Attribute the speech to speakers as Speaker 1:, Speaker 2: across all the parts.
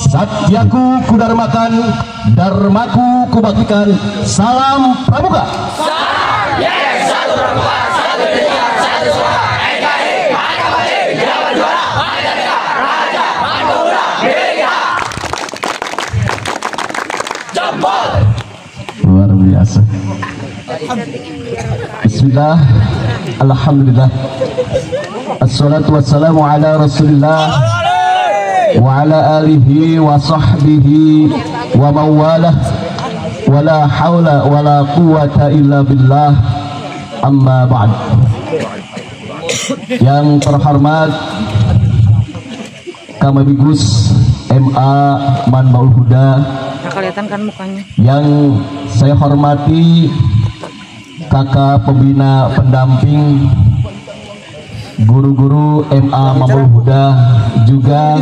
Speaker 1: Satyaku kudarmakan, dharmaku kubaktikan. Salam Pramuka.
Speaker 2: Satu Pramuka, satu Indonesia, satu suara. NKRI, Mahakamati, Jawa Juara, Mahakamati, Raja, Manura, Merdeka. Jempol.
Speaker 1: Luar biasa. Bismillah, alhamdulillah, assalatu wassalamu ala rasulillah wa ala alihi wa sahbihi wa mawalah, wa la hawla wa la quwata illa billah, amma ba'd. Yang terhormat Kamabigus MA Manbaul Huda,
Speaker 3: kelihatan kan mukanya.
Speaker 1: yang saya hormati kakak pembina pendamping, guru-guru MA Manbaul Huda, juga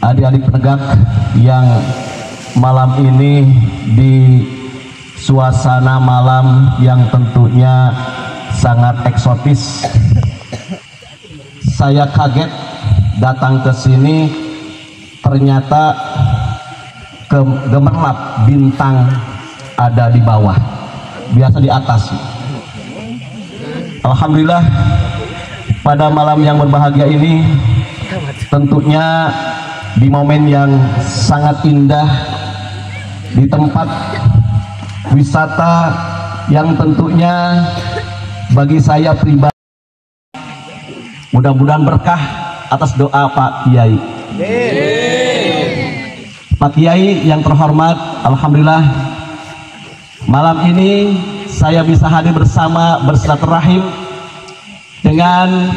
Speaker 1: adik-adik penegak yang malam ini di suasana malam yang tentunya sangat eksotis. Saya kaget datang ke sini, ternyata gemerlap bintang ada di bawah, biasa di atas. Alhamdulillah, pada malam yang berbahagia ini tentunya di momen yang sangat indah, di tempat wisata yang tentunya bagi saya pribadi mudah-mudahan berkah atas doa Pak Kiai. Pak Kiai yang terhormat, alhamdulillah malam ini saya bisa hadir bersama, bersilaturahim dengan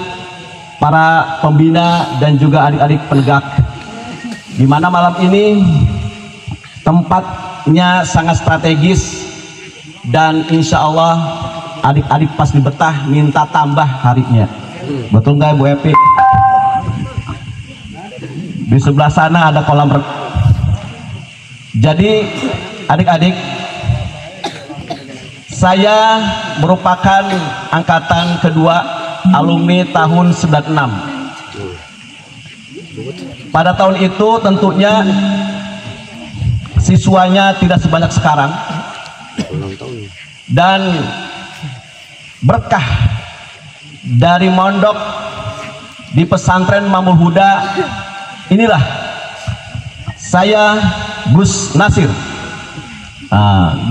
Speaker 1: para pembina dan juga adik-adik penegak, di mana malam ini tempatnya sangat strategis dan insya Allah adik-adik pas dibetah minta tambah harinya. Betul nggak Bu Epi? Di sebelah sana ada kolam renang. Jadi adik-adik, saya merupakan angkatan kedua alumni tahun 96. Pada tahun itu tentunya siswanya tidak sebanyak sekarang, dan berkah dari mondok di pesantren Manbaul Huda inilah saya Gus Nasir.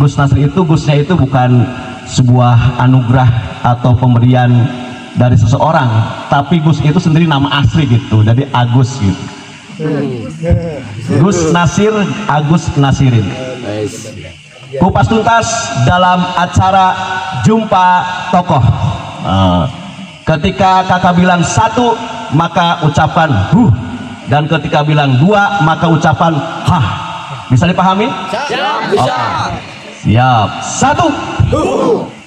Speaker 1: Gus Nasir itu, Gusnya itu bukan sebuah anugerah atau pemberian dari seseorang, tapi Gus itu sendiri nama asli gitu, jadi Agus gitu. Gus Nasir, Agus Nasirin. Kupas tuntas dalam acara Jumpa Tokoh. Ketika kakak bilang satu, maka ucapan dan ketika bilang dua, maka ucapan hah. Bisa dipahami?
Speaker 2: Siap, bisa.
Speaker 1: Siap. Satu,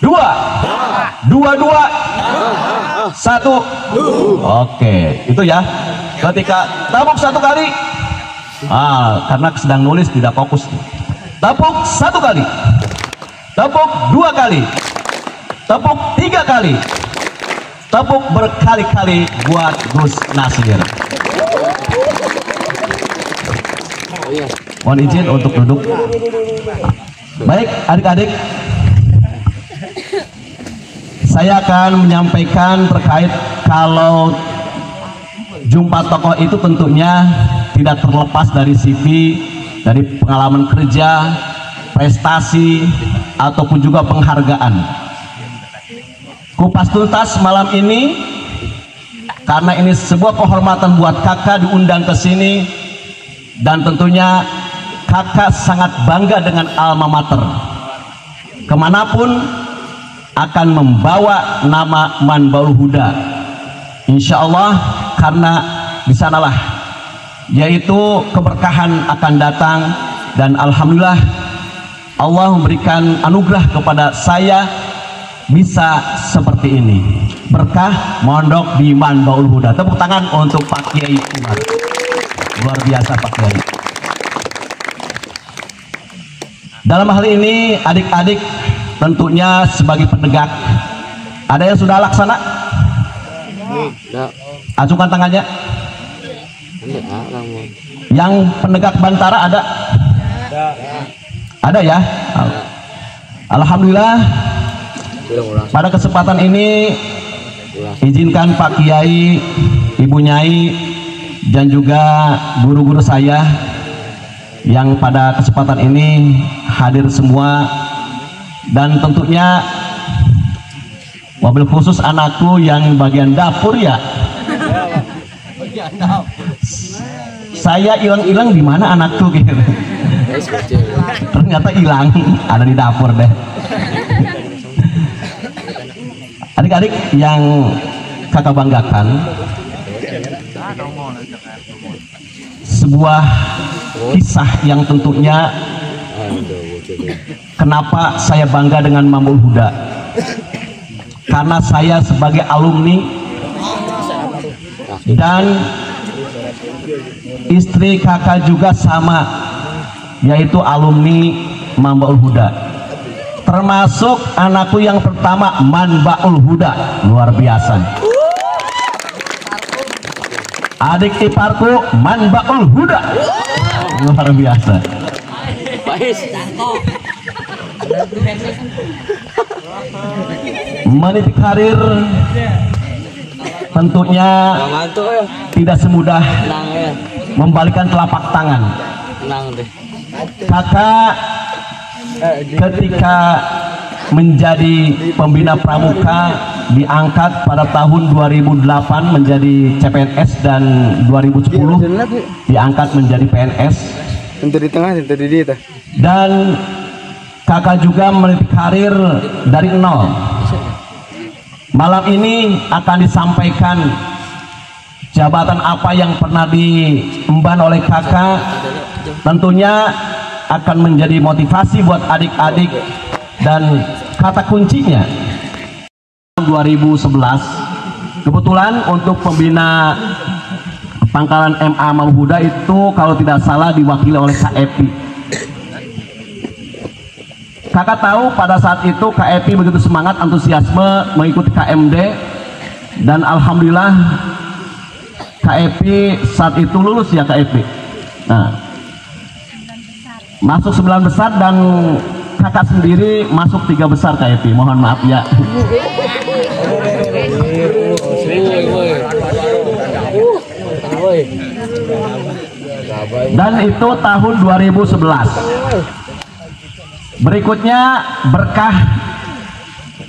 Speaker 1: dua, dua, satu. Oke, itu ya. Ketika tabuk satu kali, karena sedang nulis tidak fokus. Tepuk satu kali, tepuk dua kali, tepuk tiga kali, tepuk berkali-kali buat Gus Nasir. Mohon izin untuk duduk. Baik adik-adik, saya akan menyampaikan terkait kalau Jumpa Tokoh itu tentunya tidak terlepas dari CV, dari pengalaman kerja, prestasi, ataupun juga penghargaan. Kupas tuntas malam ini, karena ini sebuah kehormatan buat kakak diundang ke sini, dan tentunya kakak sangat bangga dengan alma mater. Kemanapun akan membawa nama Manbaul Huda, insya Allah, karena di sanalah yaitu keberkahan akan datang. Dan alhamdulillah Allah memberikan anugerah kepada saya bisa seperti ini, berkah mondok di Manbaul Huda. Tepuk tangan untuk Pak Kiai Umar. Luar biasa Pak Kiai. Dalam hal ini adik-adik tentunya sebagai penegak, ada yang sudah laksana? Acungkan tangannya. Yang penegak Bantara ada? Ada ya? Alhamdulillah. Pada kesempatan ini izinkan Pak Kiai, Ibu Nyai, dan juga guru-guru saya yang pada kesempatan ini hadir semua, dan tentunya mobil khusus anakku yang bagian dapur ya. Saya hilang-hilang di mana anakku gitu. Ternyata hilang, ada di dapur deh. Adik-adik yang kakak banggakan, sebuah kisah yang tentunya kenapa saya bangga dengan Mamul Huda, karena saya sebagai alumni dan istri kakak juga sama, yaitu alumni Mamul Huda, termasuk anakku yang pertama Manbaul Huda. Luar biasa. Adik iparku Manbaul Huda. Luar biasa. Meniti karir tentunya tidak semudah membalikan telapak tangan. Kakak ketika menjadi pembina pramuka diangkat pada tahun 2008 menjadi CPNS, dan 2010 diangkat menjadi PNS.
Speaker 4: Di tengah,
Speaker 1: Dan kakak juga meniti karir dari nol. Malam ini akan disampaikan jabatan apa yang pernah diemban oleh kakak. Tentunya akan menjadi motivasi buat adik-adik, dan kata kuncinya 2011 kebetulan untuk pembina Pangkalan MA Mamul Huda itu kalau tidak salah diwakili oleh Kak Epi. Kakak tahu pada saat itu Kak Epi begitu semangat, antusiasme mengikuti KMD, dan alhamdulillah Kak Epi saat itu lulus ya Kak Epi. Nah, masuk 9 besar, dan kakak sendiri masuk 3 besar Kak Epi. Mohon maaf ya. Dan itu tahun 2011. Berikutnya berkah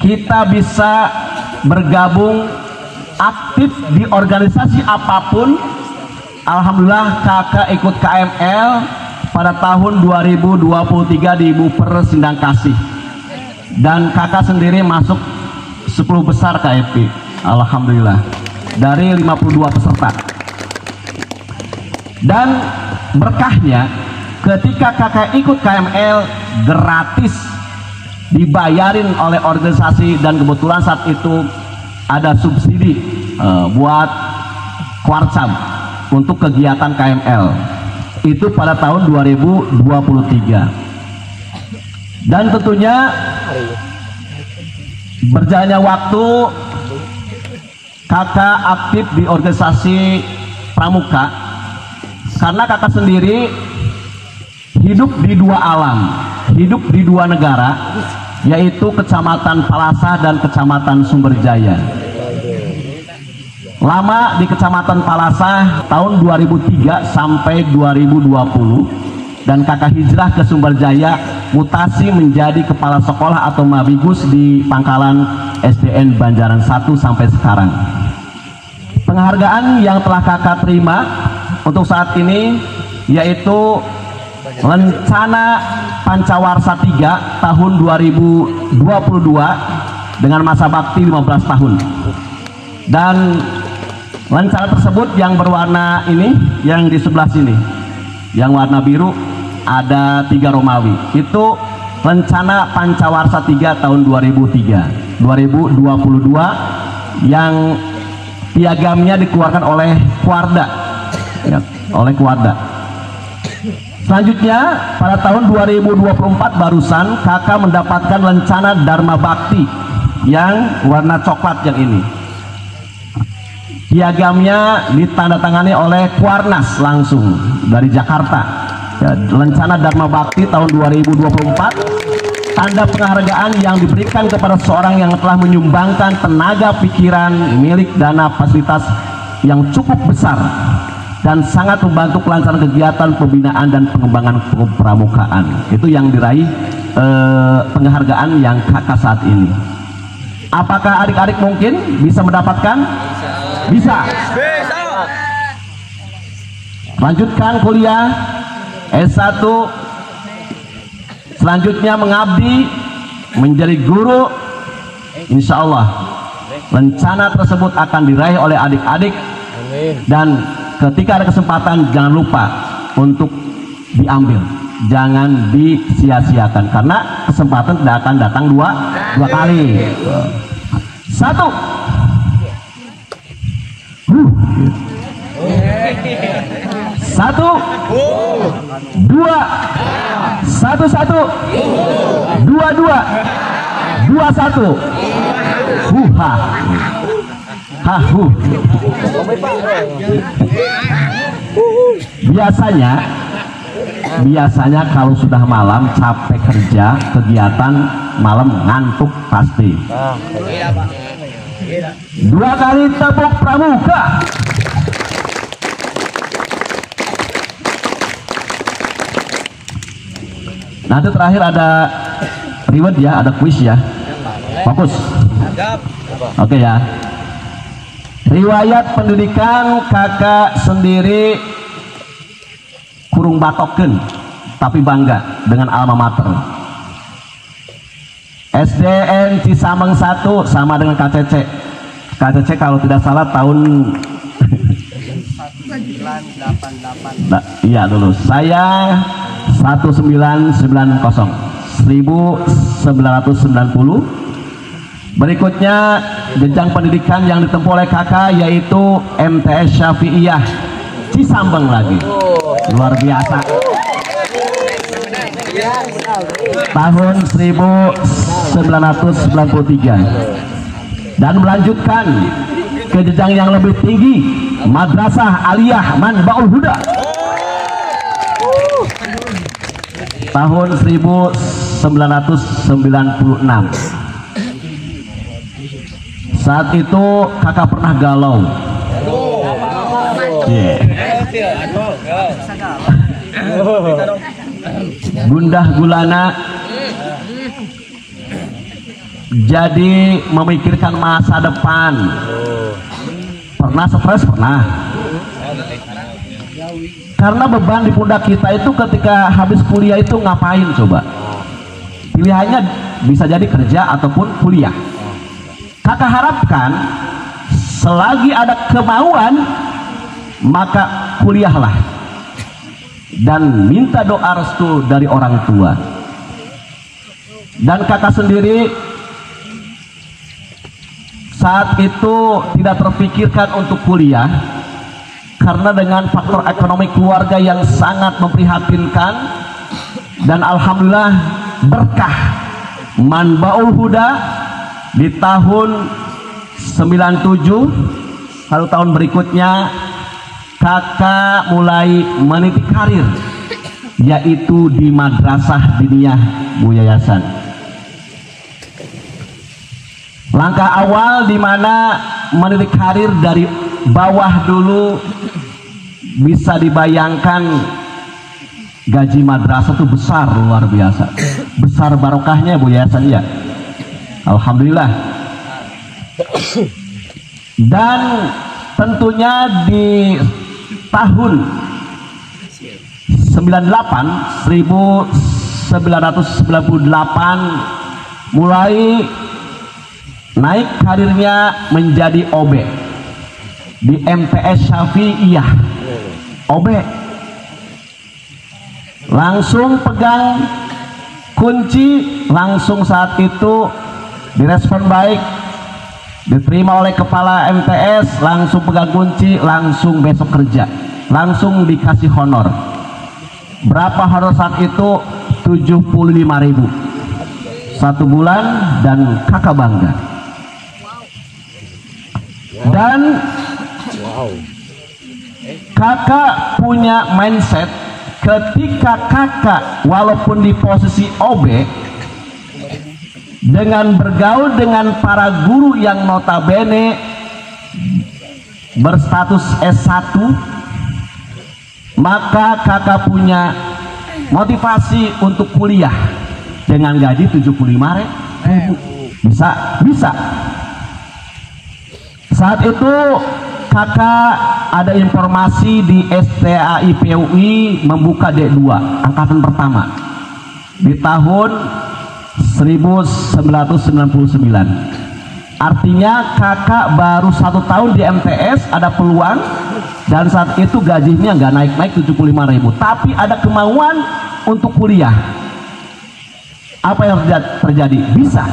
Speaker 1: kita bisa bergabung aktif di organisasi apapun. Alhamdulillah kakak ikut KML pada tahun 2023 di Buper Sindang Kasih, dan kakak sendiri masuk 10 besar KFP. Alhamdulillah dari 52 peserta. Dan berkahnya ketika kakak ikut KML gratis, dibayarin oleh organisasi, dan kebetulan saat itu ada subsidi buat Kwarcam untuk kegiatan KML. Itu pada tahun 2023. Dan tentunya berjalannya waktu kakak aktif di organisasi pramuka, karena kakak sendiri hidup di 2 alam, hidup di 2 negara, yaitu Kecamatan Palasah dan Kecamatan Sumberjaya. Lama di Kecamatan Palasah tahun 2003 sampai 2020, dan kakak hijrah ke Sumberjaya, mutasi menjadi kepala sekolah atau Mabigus di Pangkalan SDN Banjaran 1 sampai sekarang. Penghargaan yang telah kakak terima untuk saat ini yaitu Lencana Pancawarsa 3 tahun 2022 dengan masa bakti 15 tahun. Dan lencana tersebut yang berwarna ini, yang di sebelah sini, yang warna biru, ada 3 Romawi. Itu Lencana Pancawarsa 3 tahun 2003 2022 yang piagamnya dikeluarkan oleh Kuarda ya, oleh Kuarda. Selanjutnya pada tahun 2024 barusan kakak mendapatkan Lencana Dharma Bakti yang warna coklat yang ini. Piagamnya ditandatangani oleh Kuarnas langsung dari Jakarta. Ya, Lencana Dharma Bakti tahun 2024, tanda penghargaan yang diberikan kepada seorang yang telah menyumbangkan tenaga pikiran, milik dana fasilitas yang cukup besar dan sangat membantu kelancaran kegiatan pembinaan dan pengembangan pramukaan. Itu yang diraih penghargaan yang kakak saat ini. Apakah adik-adik mungkin bisa mendapatkan? Bisa. Lanjutkan kuliah S1, selanjutnya mengabdi menjadi guru. Insya Allah rencana tersebut akan diraih oleh adik-adik, dan ketika ada kesempatan jangan lupa untuk diambil, jangan disia-siakan, karena kesempatan tidak akan datang dua kali. Satu, satu, dua, satu, dua, dua, satu, hahu. Biasanya kalau sudah malam capek kerja, kegiatan malam ngantuk pasti. 2 kali tepuk pramuka. Nanti terakhir ada reward ya, ada quiz ya. Fokus. Oke ya. Riwayat pendidikan kakak sendiri kurung batoken, tapi bangga dengan alma mater. SDN Cisameng 1 sama dengan KCC. KCC kalau tidak salah tahun 1988. Iya lulus. Saya 1990. Berikutnya jenjang pendidikan yang ditempuh oleh kakak yaitu MTS Syafi'iyah Cisameng lagi. Luar biasa. Tahun 1993. Dan melanjutkan ke jenjang yang lebih tinggi, Madrasah Aliyah Manbaul Huda. Tahun 1996. Saat itu kakak pernah galau. Gundah gulana, jadi memikirkan masa depan. Pernah stres? Pernah. Karena beban di pundak kita itu ketika habis kuliah itu ngapain coba? Pilihannya bisa jadi kerja ataupun kuliah. Kakak harapkan selagi ada kemauan maka kuliahlah, dan minta doa restu dari orang tua. Dan kakak sendiri saat itu tidak terpikirkan untuk kuliah karena dengan faktor ekonomi keluarga yang sangat memprihatinkan. Dan alhamdulillah berkah Manbaul Huda di tahun 97, lalu tahun berikutnya kakak mulai meniti karir, yaitu di Madrasah Diniyah Bu Yayasan. Langkah awal di mana meniti karir dari bawah dulu, bisa dibayangkan gaji madrasah itu besar, luar biasa. Besar barokahnya Bu Yayasan ya. Alhamdulillah. Dan tentunya di tahun 1998 mulai naik karirnya menjadi OB di MTS Syafi'iyah. OB langsung pegang kunci, langsung saat itu direspon baik, diterima oleh kepala MTS, langsung pegang kunci, langsung besok kerja, langsung dikasih honor. Berapa honor saat itu? 75.000 1 bulan, dan kakak bangga. Dan Kakak punya mindset ketika kakak walaupun di posisi OB dengan bergaul dengan para guru yang notabene berstatus S1, maka kakak punya motivasi untuk kuliah dengan gaji 75.000. Bisa. Saat itu kakak ada informasi di STAI PUI membuka D2 angkatan pertama di tahun 1999. Artinya kakak baru 1 tahun di MTS, ada peluang, dan saat itu gajinya nggak naik-naik 75.000, tapi ada kemauan untuk kuliah. Apa yang terjadi? Bisa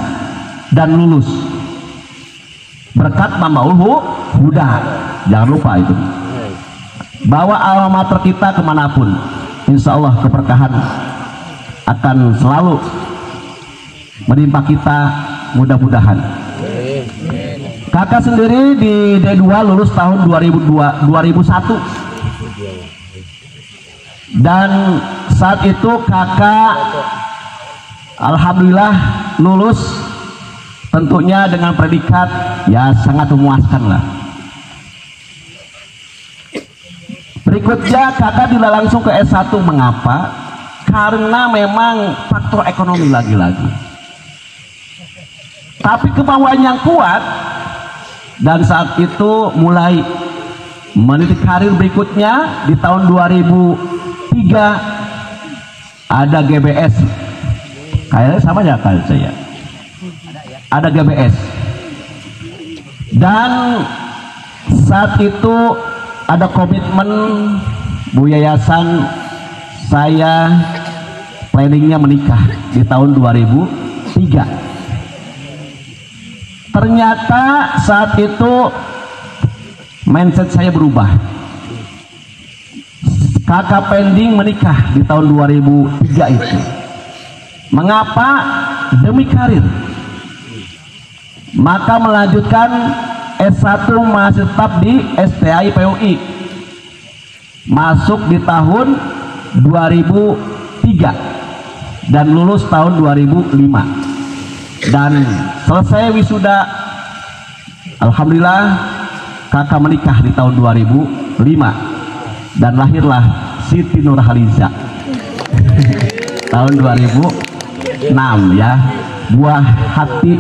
Speaker 1: dan lulus berkat Mambaul Huda. Jangan lupa itu, bawa alma mater kita kemanapun, insya Allah keberkahan akan selalu menimpa kita, mudah-mudahan. Kakak sendiri di D2 lulus tahun 2001, dan saat itu kakak alhamdulillah lulus, tentunya dengan predikat ya sangat memuaskan lah. Berikutnya kakak tidak langsung ke S1. Mengapa? Karena memang faktor ekonomi lagi-lagi, tapi kemauan yang kuat, dan saat itu mulai meniti karir berikutnya. Di tahun 2003 ada GBS, kayaknya sama ya kayak saya, ada GBS, dan saat itu ada komitmen Bu Yayasan, saya planningnya menikah di tahun 2003. Ternyata saat itu mindset saya berubah. Kakak pending menikah di tahun 2003 itu. Mengapa? Demi karir. Maka melanjutkan S1 masih tetap di STAI PUI, masuk di tahun 2003 dan lulus tahun 2005, dan selesai wisuda. Alhamdulillah kakak menikah di tahun 2005 dan lahirlah Siti Nurhaliza tahun 2006 ya, buah hati.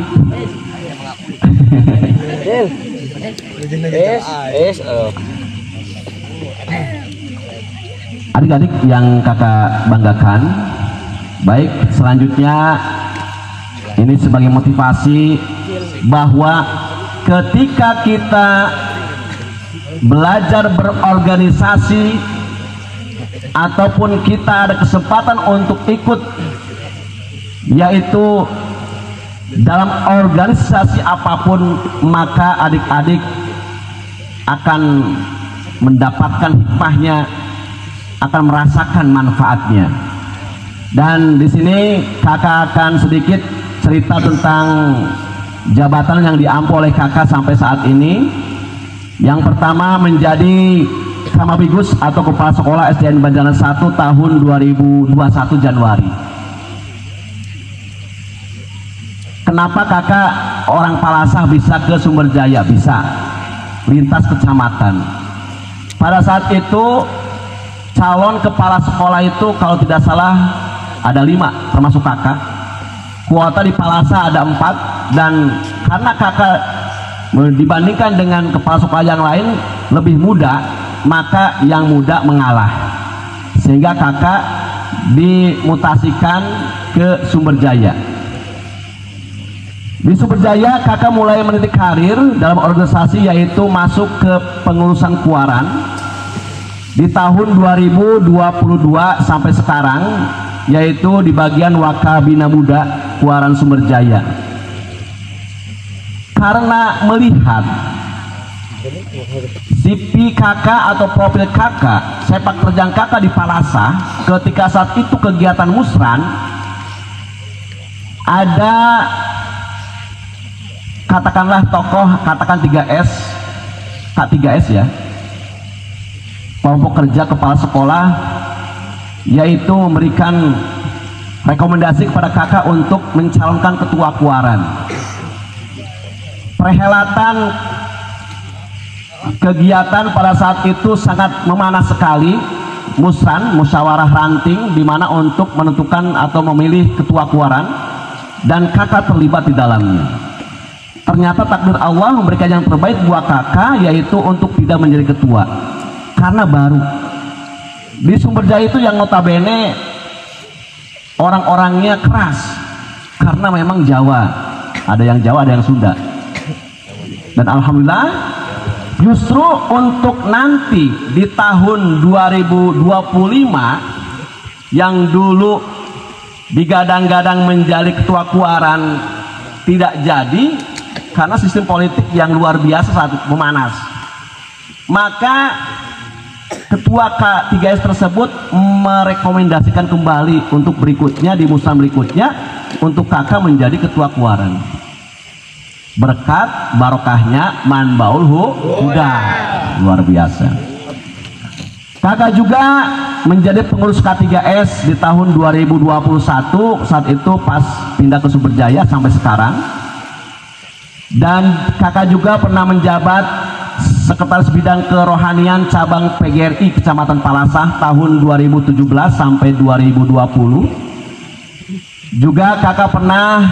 Speaker 1: Adik-adik yang kakak banggakan, baik, selanjutnya ini sebagai motivasi bahwa ketika kita belajar berorganisasi ataupun kita ada kesempatan untuk ikut, yaitu dalam organisasi apapun, maka adik-adik akan mendapatkan hikmahnya, akan merasakan manfaatnya. Dan di sini kakak akan sedikit cerita tentang jabatan yang diampu oleh kakak sampai saat ini. Yang pertama menjadi Kamabigus atau Kepala Sekolah SDN Banjaran 1 tahun 2021 Januari. Kenapa kakak orang Palasah bisa ke Sumberjaya? Bisa lintas kecamatan. Pada saat itu calon kepala sekolah itu kalau tidak salah ada 5 termasuk kakak. Kuota di Palasah ada 4, dan karena kakak dibandingkan dengan kepala sekolah yang lain lebih muda, maka yang muda mengalah, sehingga kakak dimutasikan ke Sumberjaya. Di Sumberjaya kakak mulai meniti karir dalam organisasi, yaitu masuk ke pengurusan Kuaran di tahun 2022 sampai sekarang, yaitu di bagian Wakabina Muda Kuaran Sumberjaya. Karena melihat CV kakak atau profil kakak, sepak terjang kakak di Palasah, ketika saat itu kegiatan musran, ada katakanlah tokoh, katakan 3S, Kak 3S ya, kelompok kerja kepala sekolah, yaitu memberikan rekomendasi kepada kakak untuk mencalonkan ketua kuaran. Perhelatan kegiatan pada saat itu sangat memanas sekali, musyawarah ranting, di mana untuk menentukan atau memilih ketua kuaran, dan kakak terlibat di dalamnya. Ternyata takdir Allah memberikan yang terbaik buat kakak, yaitu untuk tidak menjadi ketua karena baru di Sumberjaya itu, yang notabene orang-orangnya keras karena memang Jawa, ada yang Jawa ada yang Sunda. Dan alhamdulillah justru untuk nanti di tahun 2025 yang dulu digadang-gadang menjadi ketua kuaran tidak jadi karena sistem politik yang luar biasa saat memanas. Maka ketua K3S tersebut merekomendasikan kembali untuk berikutnya, di musyawarah berikutnya, untuk kakak menjadi ketua kuaran. Berkat barokahnya manbaul huda, luar biasa. Kakak juga menjadi pengurus K3S di tahun 2021, saat itu pas pindah ke Sumberjaya sampai sekarang. Dan kakak juga pernah menjabat Sekretaris Bidang Kerohanian Cabang PGRI Kecamatan Palasah tahun 2017 sampai 2020. Juga kakak pernah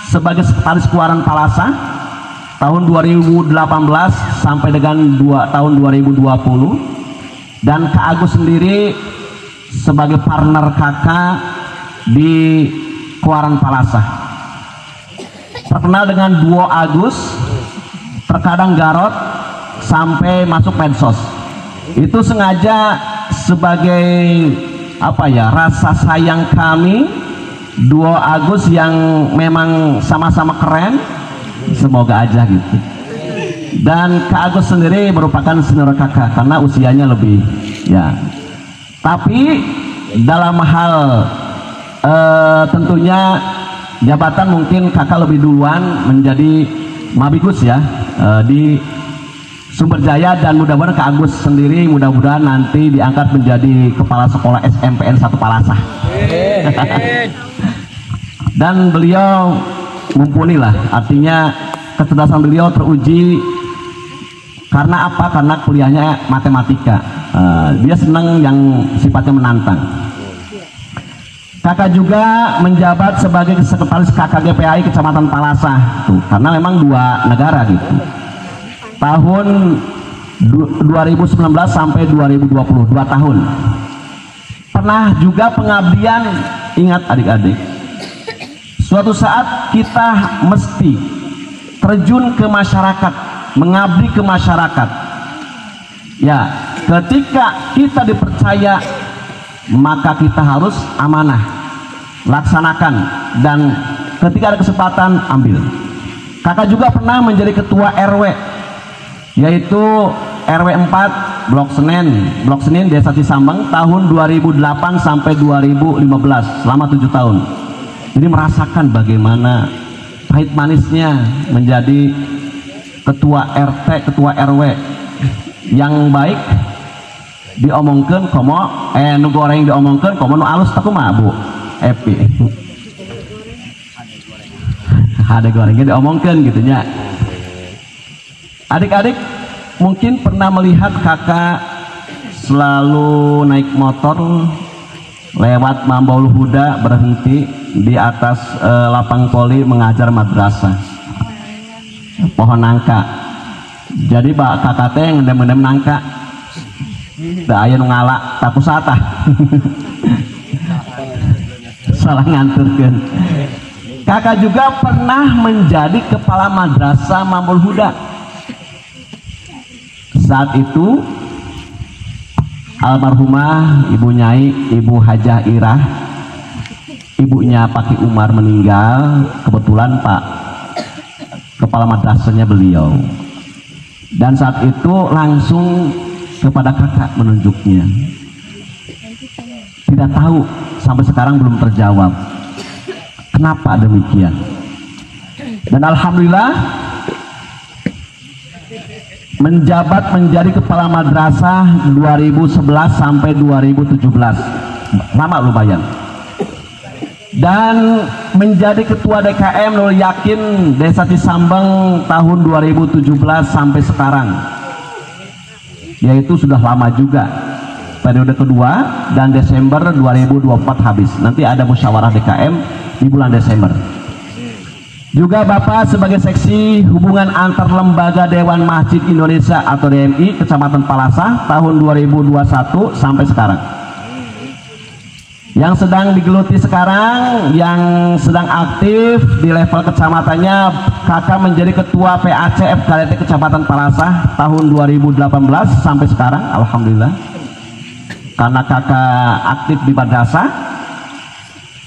Speaker 1: sebagai Sekretaris Kuaran Palasah tahun 2018 sampai dengan tahun 2020. Dan Kak Agus sendiri sebagai partner kakak di Kuaran Palasah. Terkenal dengan duo Agus, terkadang Garot, sampai masuk medsos. Itu sengaja sebagai apa ya, rasa sayang kami duo Agus yang memang sama-sama keren, semoga aja gitu. Dan Kak Agus sendiri merupakan senior kakak karena usianya lebih ya. Tapi dalam hal tentunya jabatan mungkin kakak lebih duluan menjadi Mabikus ya di Sumberjaya, dan mudah-mudahan Kak Agus sendiri mudah-mudahan nanti diangkat menjadi kepala sekolah SMPN 1 Palasah. Dan beliau mumpuni lah, artinya kecerdasan beliau teruji. Karena apa? Karena kuliahnya matematika. Dia senang yang sifatnya menantang. Kakak juga menjabat sebagai sekretaris KKGPAI Kecamatan Palasah tuh, karena memang dua negara gitu. Tahun 2019 sampai 2020, 2 tahun. Pernah juga pengabdian, ingat adik-adik, suatu saat kita mesti terjun ke masyarakat, mengabdi ke masyarakat. Ya, ketika kita dipercaya, maka kita harus amanah, laksanakan, dan ketika ada kesempatan ambil. Kakak juga pernah menjadi ketua RW, yaitu RW 4 Blok Senin Desa Cisambang tahun 2008 sampai 2015, selama 7 tahun. Jadi merasakan bagaimana pahit manisnya menjadi ketua RT, ketua RW yang baik diomongkan komo nu goreng diomongkan komo nu alus tak kumaha Bu Epi ada gorengnya diomongkan gitunya. Adik-adik mungkin pernah melihat kakak selalu naik motor lewat Mambaul Huda, berhenti di atas lapang poli mengajar madrasah pohon nangka. Jadi kakak teh ngendem-ngendem nangka, da aya nu ngala tak kusatah. Salah nganturkeun. Kakak juga pernah menjadi kepala madrasah Mambaul Huda. Saat itu almarhumah Ibu Nyai, Ibu Hajah Irah, ibunya Pak Ki Umar meninggal. Kebetulan Pak kepala madrasahnya beliau. Dan saat itu langsung kepada kakak menunjuknya. Tidak tahu, sampai sekarang belum terjawab kenapa demikian. Dan alhamdulillah menjabat menjadi kepala madrasah 2011 sampai 2017, lama lumayan. Dan menjadi ketua DKM Nurul Yakin Desa Cisambeng tahun 2017 sampai sekarang, yaitu sudah lama juga, periode kedua, dan Desember 2024 habis. Nanti ada musyawarah DKM di bulan Desember. Juga Bapak sebagai seksi hubungan antar lembaga Dewan Masjid Indonesia atau DMI Kecamatan Palasah tahun 2021 sampai sekarang. Yang sedang digeluti sekarang, yang sedang aktif di level kecamatannya, Kakak menjadi ketua PAC FKDT Kecamatan Palasah tahun 2018 sampai sekarang, alhamdulillah. Karena Kakak aktif di madrasah.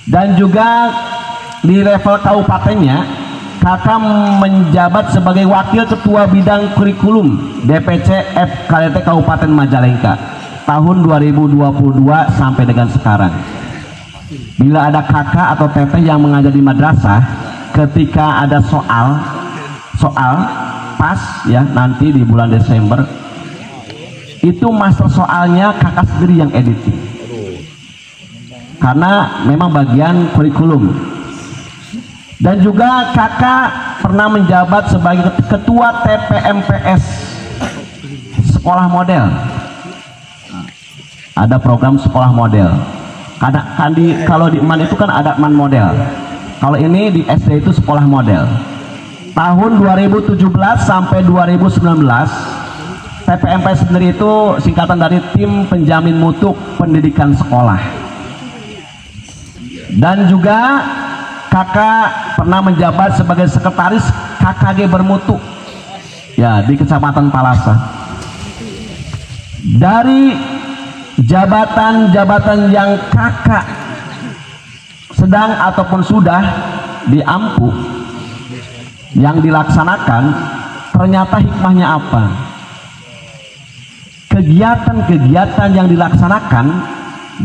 Speaker 1: Dan juga di level kabupatennya, Kakak menjabat sebagai wakil ketua bidang kurikulum DPC FKDT Kabupaten Majalengka tahun 2022 sampai dengan sekarang. Bila ada kakak atau teteh yang mengajar di madrasah, ketika ada soal pas ya nanti di bulan Desember, itu master soalnya kakak sendiri yang editing, karena memang bagian kurikulum. Dan juga kakak pernah menjabat sebagai ketua TPMPS sekolah model. Ada program sekolah model. Kalau di MAN itu kan ada MAN model. Kalau ini di SD itu sekolah model. Tahun 2017 sampai 2019, TPMPS sendiri itu singkatan dari Tim Penjamin Mutu Pendidikan Sekolah. Dan juga kakak pernah menjabat sebagai sekretaris KKG Bermutu ya di Kecamatan Palasah. Dari jabatan-jabatan yang kakak sedang ataupun sudah diampu yang dilaksanakan, ternyata hikmahnya apa? Kegiatan-kegiatan yang dilaksanakan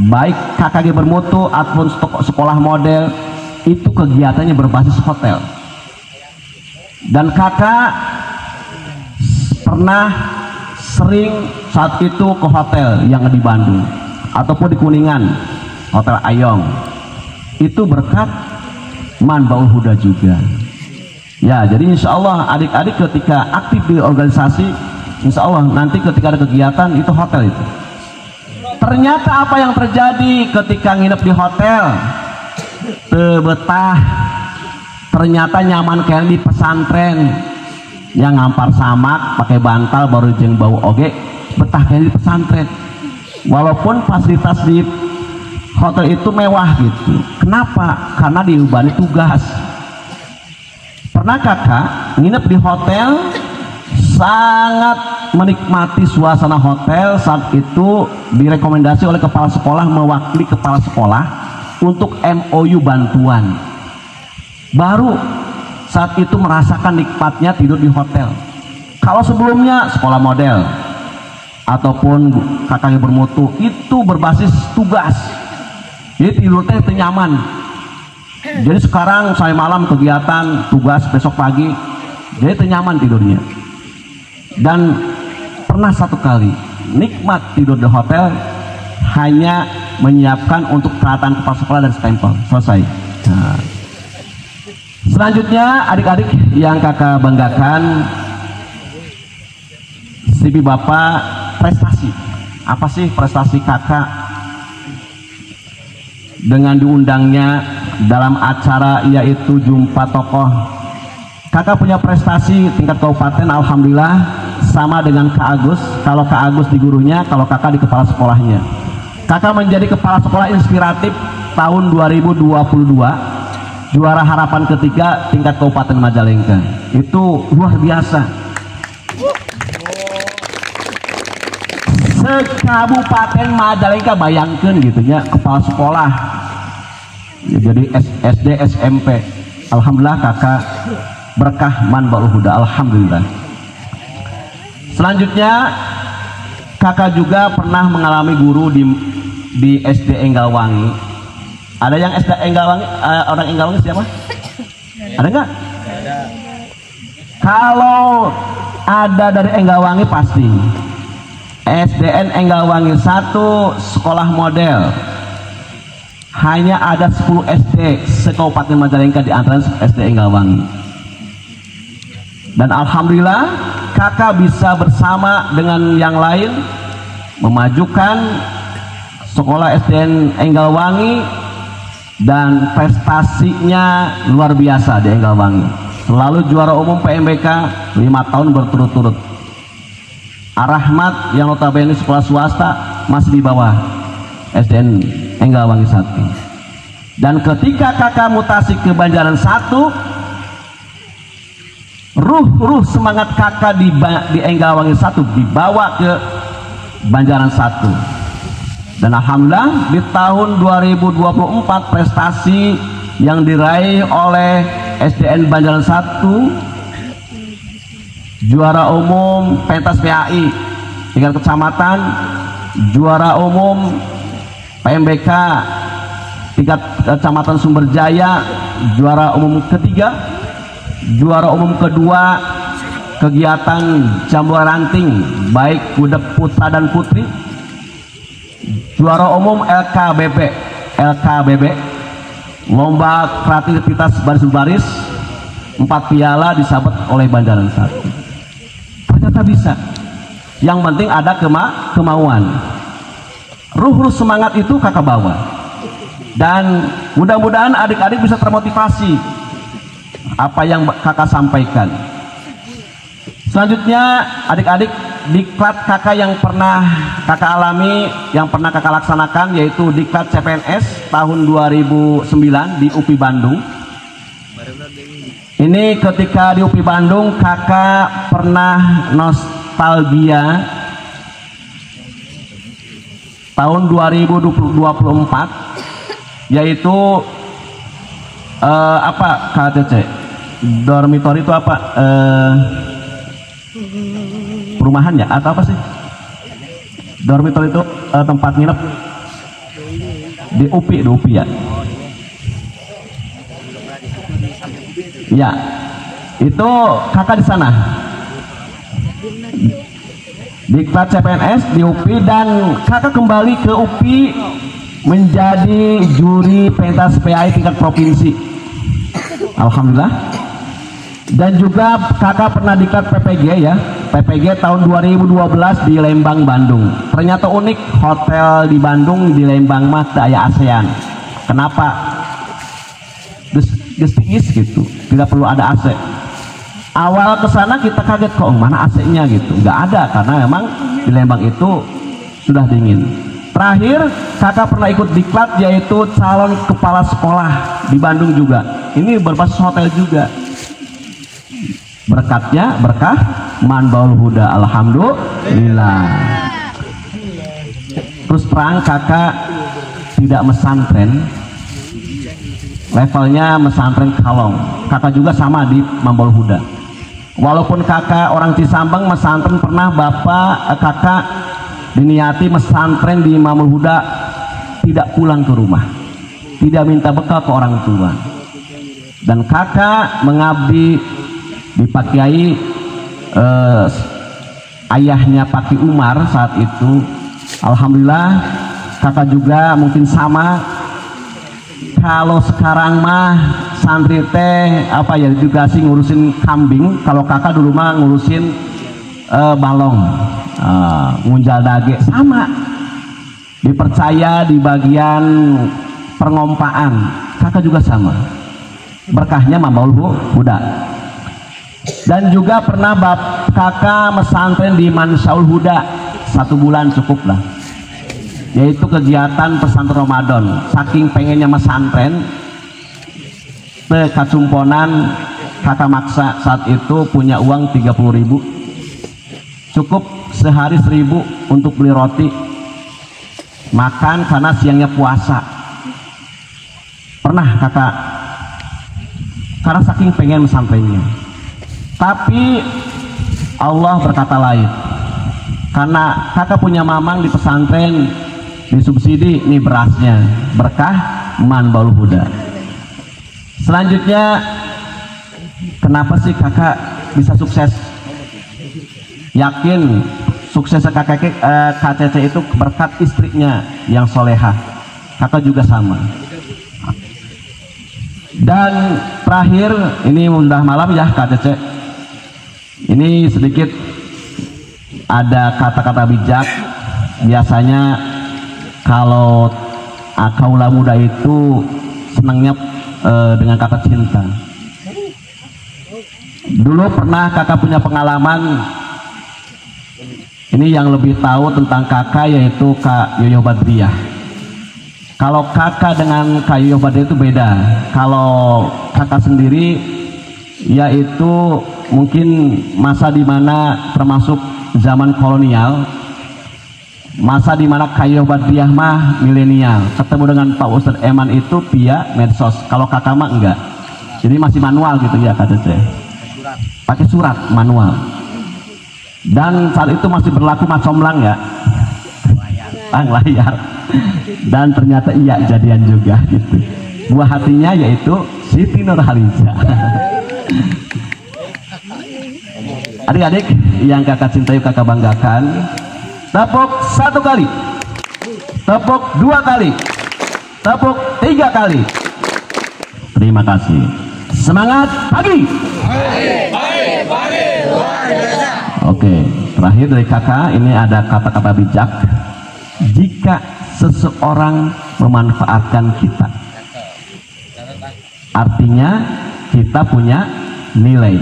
Speaker 1: baik KKG Bermutu ataupun sekolah model itu kegiatannya berbasis hotel. Dan kakak pernah sering saat itu ke hotel yang di Bandung ataupun di Kuningan, Hotel Ayong. Itu berkat MAN Baul Huda juga. Ya, jadi insya Allah adik-adik ketika aktif di organisasi, insya Allah nanti ketika ada kegiatan itu hotel itu. Ternyata apa yang terjadi ketika nginep di hotel, betah, ternyata nyaman kayak di pesantren. Yang ngampar samak pakai bantal baru jeng bau oge, betah kayak di pesantren. Walaupun fasilitas di hotel itu mewah gitu. Kenapa? Karena diubani tugas. Pernah kakak nginep di hotel, sangat menikmati suasana hotel. Saat itu direkomendasi oleh kepala sekolah mewakili kepala sekolah untuk MOU bantuan. Baru saat itu merasakan nikmatnya tidur di hotel. Kalau sebelumnya sekolah model ataupun KKG Bermutu itu berbasis tugas, jadi tidurnya itu nyaman. Jadi sekarang saya malam kegiatan tugas besok pagi, jadi itu nyaman tidurnya. Dan pernah satu kali nikmat tidur di hotel, hanya menyiapkan untuk peralatan kepala sekolah dan stempel, selesai. Nah, selanjutnya adik-adik yang kakak banggakan, CV Bapak prestasi. Apa sih prestasi kakak? Dengan diundangnya dalam acara yaitu Jumpa Tokoh, kakak punya prestasi tingkat kabupaten, alhamdulillah sama dengan Kak Agus. Kalau Kak Agus di gurunya, kalau kakak di kepala sekolahnya. Kakak menjadi kepala sekolah inspiratif tahun 2022, juara harapan ketiga tingkat Kabupaten Majalengka. Itu luar biasa. Sekabupaten Majalengka, bayangkan gitu ya, kepala sekolah ya, jadi SD SMP. Alhamdulillah kakak berkah MAN Baul Huda, alhamdulillah. Selanjutnya kakak juga pernah mengalami guru di SD Enggalwangi. Ada yang SD Enggalwangi, orang Enggalwangi siapa? Ada nggak? Kalau ada dari Enggawangi pasti. SDN Enggawangi 1 sekolah model. Hanya ada 10 SD se-Kabupaten Majalengka, di antara SD Enggawangi. Dan alhamdulillah kakak bisa bersama dengan yang lain memajukan sekolah SDN Enggawangi, dan prestasinya luar biasa di Enggawangi. Selalu juara umum PMBK 5 tahun berturut-turut. Ar-Rahmat yang notabene sekolah swasta masih di bawah SDN Enggawangi 1. Dan ketika kakak mutasi ke Banjaran 1, ruh semangat kakak di Enggawangi 1 dibawa ke Banjaran 1. Dan alhamdulillah di tahun 2024 prestasi yang diraih oleh SDN Banjaran 1, juara umum pentas PAI tingkat kecamatan, juara umum PMBK tingkat kecamatan Sumberjaya, juara umum ketiga, juara umum kedua kegiatan Jambuan Ranting baik putra dan putri, juara umum LKBB lomba kreativitas baris-baris 4 piala disabet oleh Banjaran 1. Ternyata bisa. Yang penting ada kemauan. Ruh semangat itu kakak bawa. Dan mudah-mudahan adik-adik bisa termotivasi apa yang kakak sampaikan. Selanjutnya adik-adik, diklat kakak yang pernah kakak alami, yang pernah kakak laksanakan, yaitu diklat CPNS tahun 2009 di UPI Bandung. Ini ketika di UPI Bandung kakak pernah nostalgia tahun 2024, yaitu apa KTC dormitori itu apa, perumahan ya atau apa sih? Dormitori itu tempat nginep di UPI ya. Ya, itu kakak di sana. Diklat CPNS di UPI, dan kakak kembali ke UPI menjadi juri pentas PAI tingkat provinsi. Alhamdulillah. Dan juga kakak pernah diklat PPG ya, PPG tahun 2012 di Lembang, Bandung. Ternyata unik, hotel di Bandung di Lembang mah daya ASEAN. Kenapa? Gestingis gitu, tidak perlu ada AC. Awal kesana kita kaget, kok mana AC-nya gitu, nggak ada, karena memang di Lembang itu sudah dingin. Terakhir kakak pernah ikut diklat, yaitu calon kepala sekolah di Bandung juga. Ini berbasis hotel juga. Berkatnya berkah Manbaul Huda, alhamdulillah. Terus terang kakak tidak mesantren, levelnya mesantren Kalong. Kakak juga sama di Manbaul Huda. Walaupun kakak orang Cisambang, mesantren pernah kakak diniati mesantren di Manbaul Huda, tidak pulang ke rumah, tidak minta bekal ke orang tua. Dan kakak mengabdi di Pak Kiai, ayahnya Pak Ki Umar saat itu. Alhamdulillah kakak juga mungkin sama. Kalau sekarang mah santri teh apa ya, edukasi ngurusin kambing, kalau kakak dulu mah ngurusin balong, ngunjal dage, sama. Dipercaya di bagian pengompaan, kakak juga sama. Berkahnya Manbaul Huda. Dan juga pernah kakak mesantren di Mansaul Huda 1 bulan cukup lah, yaitu kegiatan pesantren Ramadan. Saking pengennya mesantren ke Kacumponan, kakak maksa saat itu punya uang 30.000, cukup sehari 1.000 untuk beli roti makan karena siangnya puasa. Pernah kakak, karena saking pengen mesantrennya. Tapi Allah berkata lain, karena kakak punya mamang di pesantren, disubsidi nih berasnya, berkah Manbaul Huda. Selanjutnya, kenapa sih kakak bisa sukses? Yakin sukses KCC itu berkat istrinya yang solehah. Kakak juga sama. Dan terakhir, ini udah malam ya KCC. Ini sedikit ada kata-kata bijak. Biasanya kalau kaula muda itu senangnya dengan kata cinta. Dulu pernah kakak punya pengalaman. Ini yang lebih tahu tentang kakak yaitu Kak Yoyo Badriah. Kalau kakak dengan Kak Yoyo Badriah itu beda. Kalau kakak sendiri yaitu mungkin masa dimana termasuk zaman kolonial, masa dimana Kak Yoyo Badriah mah milenial, ketemu dengan Pak Ustadz Eman itu via medsos. Kalau kakak mah enggak, jadi masih manual gitu ya Kak Cece, pakai surat manual. Dan saat itu masih berlaku macomlang ya, layar. Dan ternyata iya jadian juga gitu. Buah hatinya yaitu Siti Nurhaliza. Adik-adik yang kakak cintai, kakak banggakan, tepuk 1 kali, tepuk 2 kali, tepuk 3 kali. Terima kasih. Semangat pagi. Oke, terakhir dari kakak ini ada kata-kata bijak. Jika seseorang memanfaatkan kita, artinya kita punya nilai.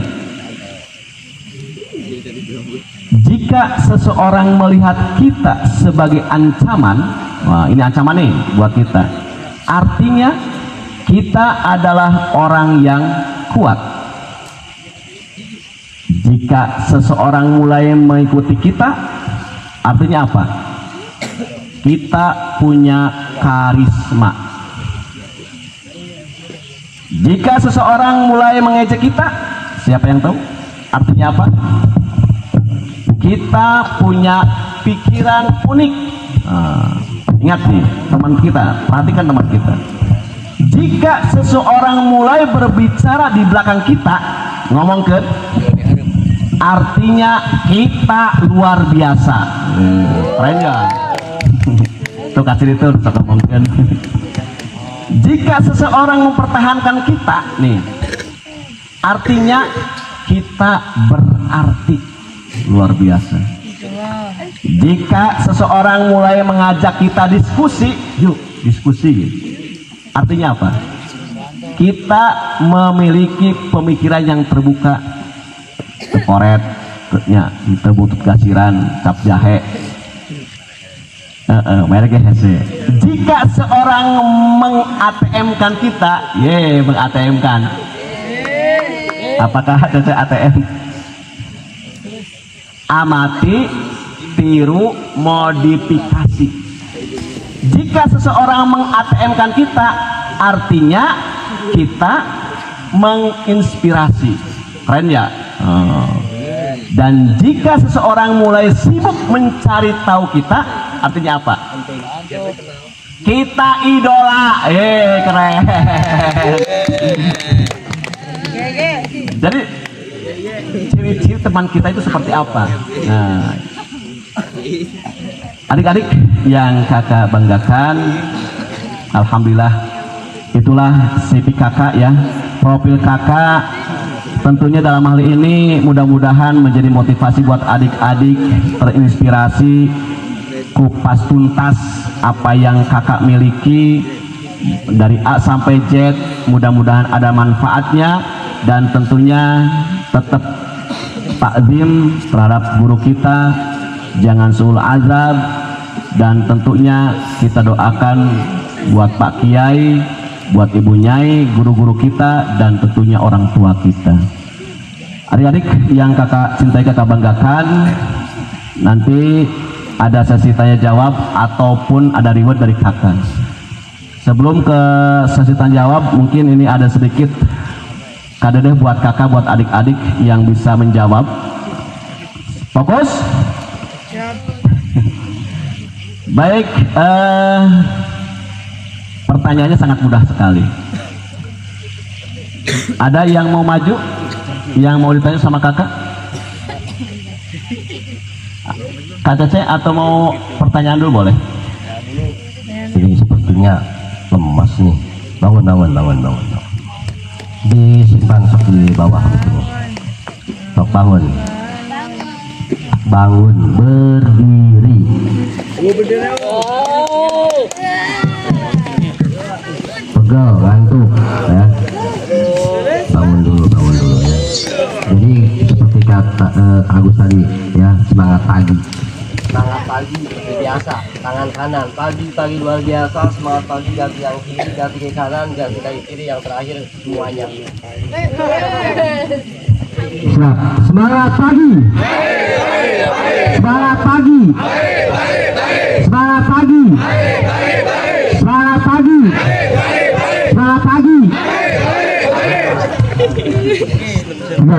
Speaker 1: Jika seseorang melihat kita sebagai ancaman, wah ini ancaman nih buat kita, artinya kita adalah orang yang kuat. Jika seseorang mulai mengikuti kita, artinya apa? Kita punya karisma. Jika seseorang mulai mengejek kita, siapa yang tahu? Artinya apa? Kita punya pikiran unik. Ingat nih teman kita, perhatikan teman kita. Jika seseorang mulai berbicara di belakang kita, ngomong ke, artinya kita luar biasa. Keren ya? Tuh kasih itu ngomongkan. Jika seseorang mempertahankan kita, nih, artinya kita berarti luar biasa. Jika seseorang mulai mengajak kita diskusi, yuk diskusi gitu. Artinya apa? Kita memiliki pemikiran yang terbuka. Koret, ya, kita butut kasiran, cap jahe. Mereka hese. Jika seorang meng-ATM-kan kita, meng-ATM-kan. Apakah ada ATM? Amati, tiru, modifikasi. Jika seseorang meng-ATM-kan kita, artinya kita menginspirasi. Keren ya? Dan jika seseorang mulai sibuk mencari tahu kita, artinya apa? Kita idola. Keren. Jadi ciri-ciri teman kita itu seperti apa? Nah, adik-adik yang kakak banggakan, alhamdulillah itulah CV kakak ya, profil kakak. Tentunya dalam hal ini mudah-mudahan menjadi motivasi buat adik-adik, terinspirasi, kupas tuntas apa yang kakak miliki dari A sampai Z. Mudah-mudahan ada manfaatnya dan tentunya tetap takzim terhadap guru kita, jangan suul azab, dan tentunya kita doakan buat Pak Kiai, buat Ibu Nyai, guru-guru kita, dan tentunya orang tua kita. Adik-adik yang kakak cintai, kakak banggakan, nanti ada sesi tanya jawab ataupun ada reward dari kakak. Sebelum ke sesi tanya jawab, mungkin ini ada sedikit kado deh buat kakak, buat adik-adik yang bisa menjawab. Fokus. Baik, pertanyaannya sangat mudah sekali. Ada yang mau maju, yang mau ditanya sama kakak? Kak Cece atau mau pertanyaan dulu boleh?
Speaker 4: Ini sepertinya lemas nih. Bangun. Disimpan sok di bawah itu. Sok bangun. Bangun, berdiri. Pegel, ngantuk ya. Bangun dulu ya. Jadi seperti kata Agus tadi ya, semangat pagi.
Speaker 5: Semangat pagi seperti biasa, tangan kanan pagi luar biasa, semangat pagi, ganti yang kiri, ganti ke kanan, ganti dari kiri, yang terakhir semuanya.
Speaker 4: Siap. Semangat pagi. Semangat pagi. Semangat pagi. Semangat pagi. Semangat pagi.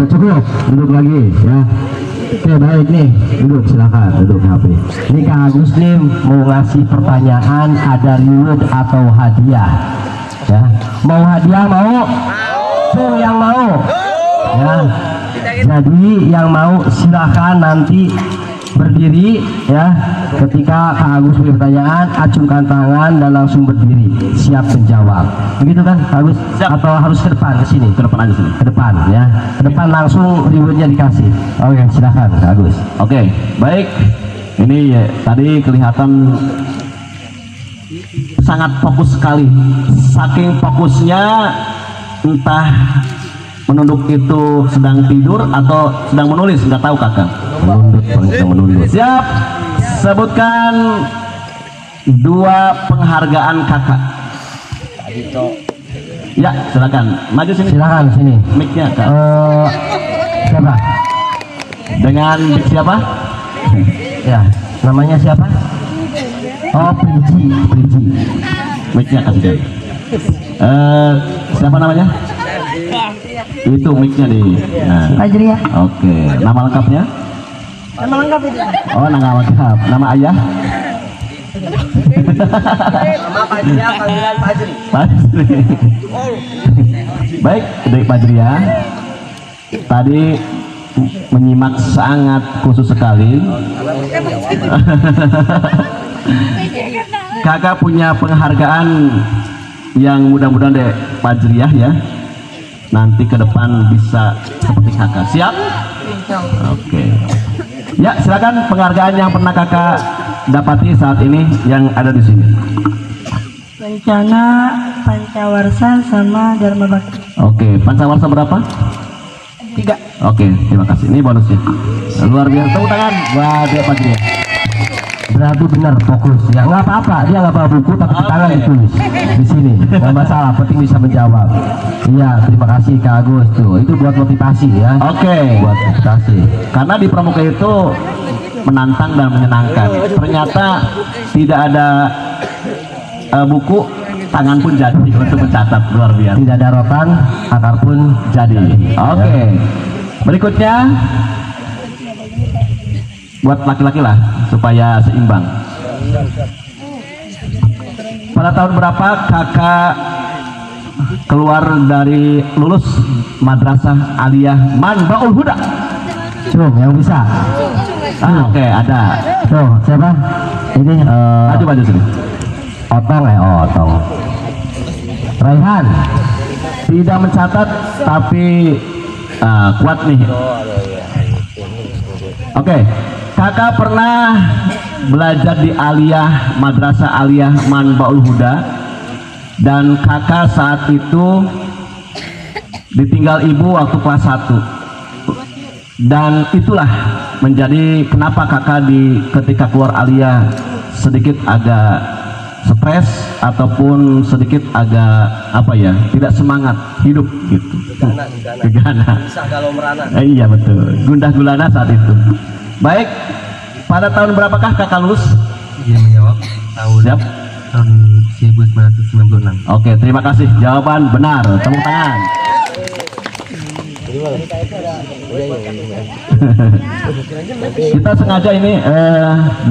Speaker 4: Cukup, duduk lagi ya. Oke, baik nih, duduk, silakan duduk HP. Ini Kak Agus nih mau ngasih pertanyaan, ada reward atau hadiah ya. Mau hadiah, mau? Tuh yang mau ya. Jadi yang mau silakan nanti berdiri ya. Ketika Kak Agus punya pertanyaan, acungkan tangan dan langsung berdiri siap menjawab. Begitu kan Kak Agus? Atau harus ke depan, ke sini? Ke depan aja sini. Ke depan ya. Ke depan langsung rewardnya dikasih. Oke, silakan Kak Agus.
Speaker 1: Oke, baik. Ini ya, tadi kelihatan sangat fokus sekali. Saking fokusnya, entah menunduk itu sedang tidur atau sedang menulis, nggak tahu kakak.
Speaker 4: Menunduk.
Speaker 1: Siap. Sebutkan 2 penghargaan kakak. Ya, silakan. Maju sini.
Speaker 4: Silakan sini.
Speaker 1: Mic-nya Kak.
Speaker 4: Siapa?
Speaker 1: Dengan mic siapa?
Speaker 4: Ya, namanya siapa? Oh, Priji.
Speaker 1: Mic-nya kasih. Siapa namanya? Itu mic-nya di. Nah.
Speaker 3: Fajriah.
Speaker 1: Oke, nama lengkapnya?
Speaker 3: Nama lengkap itu.
Speaker 1: Oh, nama lengkap. Nama ayah?
Speaker 5: Nama Fajriah, panggilan Fajri.
Speaker 1: Fajri. Baik, Dek Fajriah. Tadi menyimak sangat khusus sekali. Kakak punya penghargaan yang mudah-mudahan Dek Fajriah ya. Nanti ke depan bisa seperti kakak. Siap? Oke. Ya, silakan penghargaan yang pernah kakak dapati saat ini yang ada di sini.
Speaker 3: Bencana, Pancawarsa, sama Dharma Bakti.
Speaker 1: Oke, Pancawarsa berapa?
Speaker 3: 3.
Speaker 1: Oke, terima kasih. Ini bonusnya. Luar biasa. Tepuk tangan buat Dek Fajriah.
Speaker 4: Berarti benar fokus ya, nggak apa-apa, dia nggak bawa buku tapi di tangan ditulis di sini, nggak masalah, penting bisa menjawab. Iya, terima kasih Kak Agus tuh, itu buat motivasi ya.
Speaker 1: Oke.
Speaker 4: Buat motivasi.
Speaker 1: Karena di pramuka itu menantang dan menyenangkan. Ternyata tidak ada buku, tangan pun jadi untuk mencatat. Luar biasa.
Speaker 4: Tidak ada rotan, akar pun
Speaker 1: Jadi. Oke. Berikutnya buat laki-laki lah supaya seimbang. Pada tahun berapa kakak keluar dari lulus Madrasah Aliyah Manbaul Huda?
Speaker 4: Cung, yang bisa.
Speaker 1: Oke, ada.
Speaker 4: Tuh, siapa? Ini
Speaker 1: Maju sini.
Speaker 4: Otong ya, Otong. Raihan.
Speaker 1: Tidak mencatat tapi kuat nih. Oke, kakak pernah belajar di Aliyah Madrasah Aliyah Manbaul Huda dan kakak saat itu ditinggal ibu waktu kelas 1 dan itulah menjadi kenapa kakak ketika keluar Aliyah sedikit agak stres ataupun sedikit agak apa ya, tidak semangat hidup gitu. Gegana.
Speaker 5: Bisa galau merana.
Speaker 1: Iya betul, gundah gulana saat itu. Baik, pada tahun berapakah kakak lulus?
Speaker 4: Dia menjawab tahun
Speaker 1: Siap.
Speaker 4: tahun 1996.
Speaker 1: Oke, terima kasih, jawaban benar, tepuk tangan. Kita sengaja ini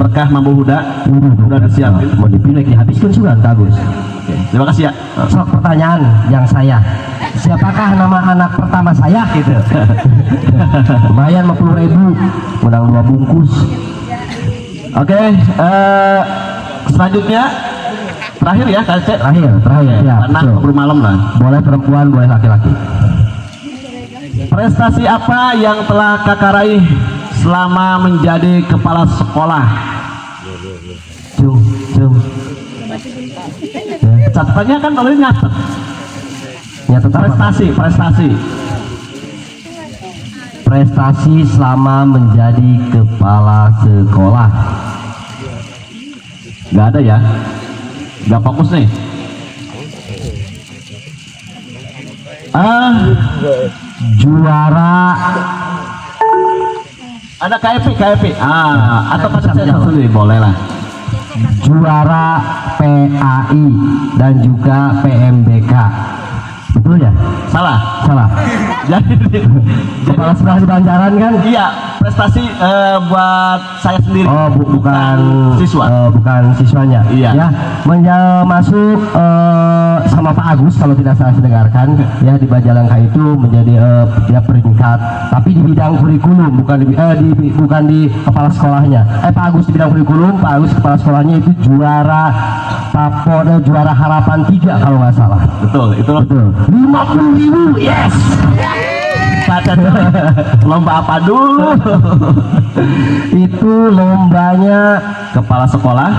Speaker 1: berkah Mambu Huda udah disiapin,
Speaker 4: mau dipilih dihabiskan sudah bagus.
Speaker 1: Oke, terima kasih ya.
Speaker 4: Sok pertanyaan yang saya, siapakah nama anak pertama saya gitu. Lumayan 50.000, menang 2 bungkus.
Speaker 1: Oke, selanjutnya terakhir ya Kak Cek.
Speaker 4: Terakhir ya.
Speaker 1: Karena
Speaker 4: betul.
Speaker 1: keburu malam lah.
Speaker 4: Boleh perempuan, boleh laki-laki.
Speaker 1: Prestasi apa yang telah Kakak raih selama menjadi kepala sekolah?
Speaker 4: Cung. Ya.
Speaker 1: Catatannya kan kalau nyatet.
Speaker 4: Nyatet apa? Prestasi selama menjadi kepala sekolah.
Speaker 1: Nggak ada ya? Nggak fokus nih.
Speaker 4: Juara.
Speaker 1: Ada KFP. Atau Kak Cek sendiri boleh lah.
Speaker 4: Juara PAI dan juga PMBK. Betul ya?
Speaker 1: Salah. Jadi
Speaker 4: Kepala sekolah di Banjaran kan?
Speaker 1: iya, prestasi buat saya sendiri.
Speaker 4: Oh, bukan
Speaker 1: siswa.
Speaker 4: Bukan siswanya.
Speaker 1: Iya.
Speaker 4: Ya, masuk sama Pak Agus kalau tidak salah dengarkan ya di Majalengka itu menjadi ya peringkat, tapi di bidang kurikulum bukan di kepala sekolahnya. Pak Agus di bidang kurikulum, Pak Agus kepala sekolahnya itu juara juara harapan 3 kalau nggak salah.
Speaker 1: Betul, itu
Speaker 4: Betul. 50.000, yes.
Speaker 1: Kata lomba apa dulu?
Speaker 4: Itu lombanya
Speaker 1: Kepala sekolah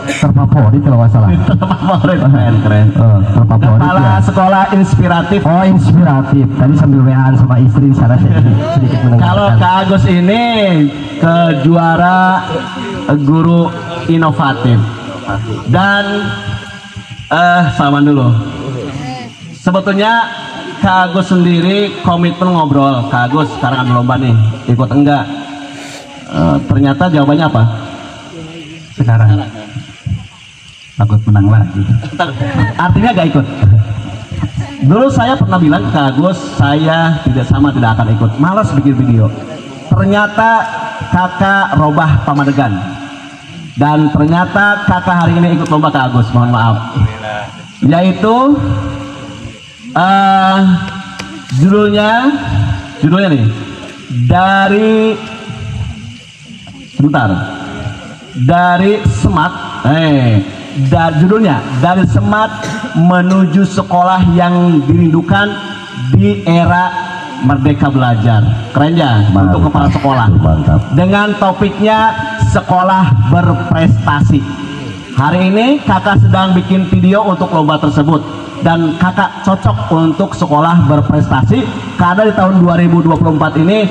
Speaker 4: terfavorit kalau nggak salah.
Speaker 1: favorit. Keren.
Speaker 4: Terfavorit
Speaker 1: Kepala
Speaker 4: ya.
Speaker 1: sekolah inspiratif.
Speaker 4: Oh, inspiratif. Tadi sambil WA-an sama istri di sana saya sedikit mendengarkan.
Speaker 1: Kalau Kak Agus ini ke juara guru inovatif. Dan sama dulu. Sebetulnya Kak Agus sendiri komitmen ngobrol. Kak Agus sekarang ada lomba nih, ikut enggak? Ternyata jawabannya apa?
Speaker 4: Sekarang takut menang lagi.
Speaker 1: Artinya gak ikut. Dulu saya pernah bilang ke Kak Agus, saya tidak akan ikut, malas bikin video. Ternyata kakak robah pamadegan. Dan ternyata kakak hari ini ikut lomba Kak Agus, mohon maaf. Yaitu judulnya nih dari Semat judulnya dari Semat menuju sekolah yang dirindukan di era Merdeka Belajar. Keren ya untuk kepala sekolah.
Speaker 4: Mantap.
Speaker 1: Dengan topiknya sekolah berprestasi. Hari ini kakak sedang bikin video untuk lomba tersebut dan kakak cocok untuk sekolah berprestasi karena di tahun 2024 ini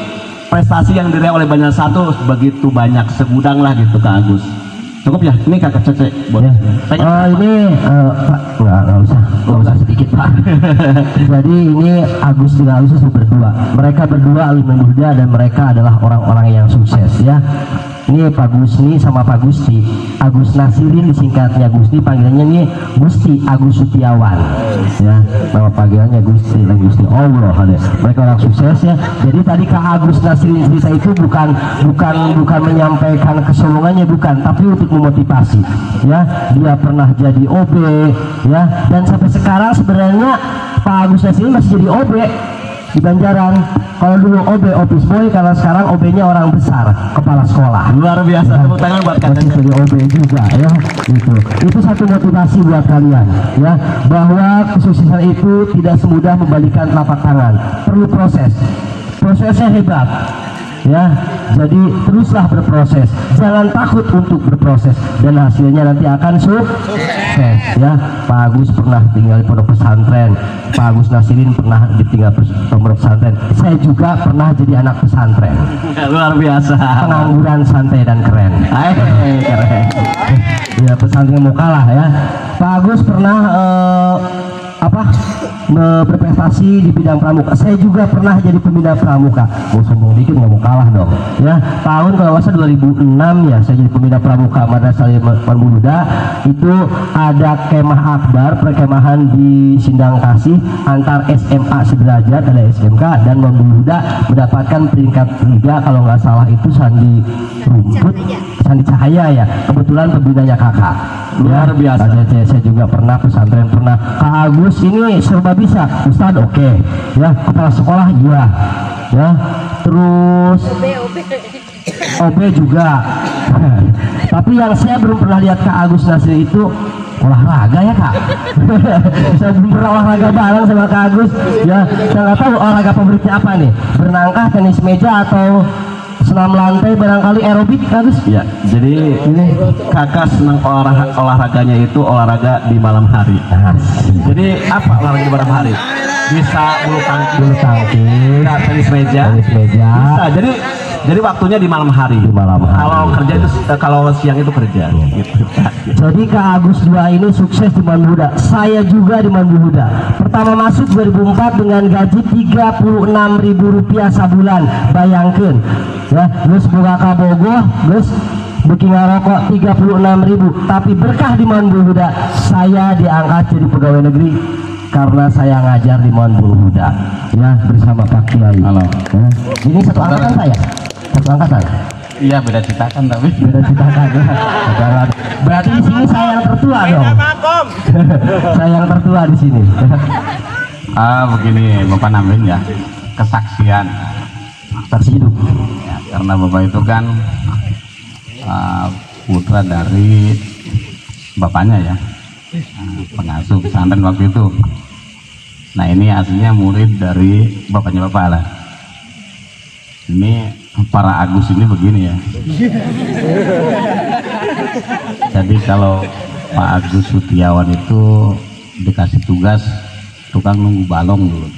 Speaker 1: prestasi yang diraih oleh Banjar 1 begitu banyak, segudang lah gitu Kak Agus. Cukup ya? Ini kakak Cece boleh.
Speaker 4: Ini Pak, nggak usah sedikit Pak. Jadi ini Agus dengan Agus berdua. Mereka berdua alumni muda dan mereka adalah orang-orang yang sukses ya. Ini Pak Gusni sama Pak Gusti. Agus Nasirin disingkatnya Gusti, panggilannya ini Gusti Agus Sutiawan. Ya, nama panggilannya Gusti Allah ada. Mereka orang sukses ya. Jadi tadi Kak Agus Nasirin cerita itu bukan menyampaikan kesombongannya, bukan, tapi untuk memotivasi. Ya, dia pernah jadi OB ya, dan sampai sekarang sebenarnya Pak Agus Nasirin masih jadi OB di Banjaran. Kalau dulu OB office boy, kalau sekarang OB-nya orang besar, kepala sekolah.
Speaker 1: Luar biasa, tepuk tangan buat
Speaker 4: Masih jadi OB juga ya, gitu. Itu satu motivasi buat kalian ya, bahwa kesuksesan itu tidak semudah membalikan telapak tangan, perlu prosesnya hebat ya. Jadi teruslah berproses, jangan takut untuk berproses, dan hasilnya nanti akan sukses ya. Pak Agus pernah tinggal di pondok pesantren, Pak Agus Nasirin pernah ditinggal pondok pesantren, saya juga pernah jadi anak pesantren.
Speaker 1: Luar biasa.
Speaker 4: Pengangguran santai dan keren. Keren. Ya, pesantren mau kalah ya. Pak Agus pernah berprestasi di bidang pramuka. Saya juga pernah jadi pembina pramuka. Mau sombong dikit nggak mau kalah dong ya. Tahun kalau nggak salah 2006 ya, saya jadi pembina pramuka Madrasah Muda. Itu ada kemah akbar, perkemahan di Sindang Kasih antar SMA sederajat, ada SMK dan Muda mendapatkan peringkat 3 kalau nggak salah itu Sandi Cahaya ya. Kebetulan pembinanya kakak.
Speaker 1: Luar biasa.
Speaker 4: Saya juga pernah pesantren, pernah. Kak Agus ini serba bisa, Ustadz oke. Ya, kepala sekolah iya ya. Terus OB juga. Tapi yang saya belum pernah lihat Kak Agus Nasri itu olahraga ya Kak. Saya belum pernah olahraga bareng sama Kak Agus. Ya, saya nggak tahu olahraga favoritnya apa nih. Bernangkah, tenis meja, atau senam lantai, barangkali aerobik Kak Agus?
Speaker 1: Ya, jadi ini kakak senang olahraganya itu olahraga di malam hari. Jadi apa olahraga di malam hari? Bisa bulu tangkis, ya, tenis meja, bisa. Jadi waktunya di malam hari. Kalau kerja itu, kalau siang itu kerja. Gitu.
Speaker 4: Jadi Kak Agus II ini sukses di Mandu Huda. Saya juga di Mandu Huda. Pertama masuk 2004 dengan gaji Rp36.000 sabulan. Bayangkan, ya, terus buka kabogoh, terus bikin rokok 36.000. Tapi berkah di Mandu Huda, saya diangkat jadi pegawai negeri karena saya ngajar di Mandu Huda, ya, bersama Pak Kiai.
Speaker 1: Halo.
Speaker 4: Ya. Ini satu angkatan saya. Satu angkatan.
Speaker 1: Iya, beda citakan tapi.
Speaker 4: Beda citakan. Berarti di sini saya yang tertua dong. Saya yang tertua di sini.
Speaker 1: Begini Bapak nambahin ya, kesaksian
Speaker 4: Saksi hidup.
Speaker 1: ya, karena Bapak itu kan putra dari bapaknya ya, pengasuh pesantren waktu itu. Nah ini aslinya murid dari bapaknya Bapak lah. Ini para Agus ini begini ya. Jadi kalau Pak Agus Sutiawan itu dikasih tugas tukang nunggu balong dulu.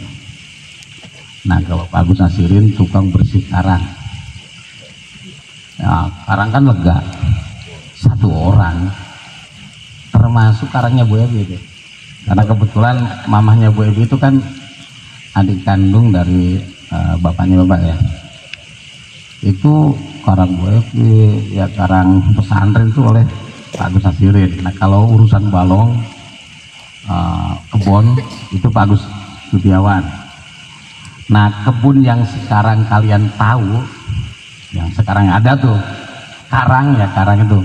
Speaker 1: Nah kalau Pak Agus Nasirin tukang bersih karang. Ya, karang kan lega, satu orang, termasuk karangnya Bu Ebi itu. Karena kebetulan mamahnya Bu Ebi itu kan adik kandung dari bapaknya Bapak ya. Itu karang Bu Ebi, ya karang pesantren itu oleh Pak Agus Nasirin. Nah kalau urusan balong, kebun itu Pak Agus Sutiawan. Nah kebun yang sekarang kalian tahu, yang sekarang ada tuh karang ya, karang itu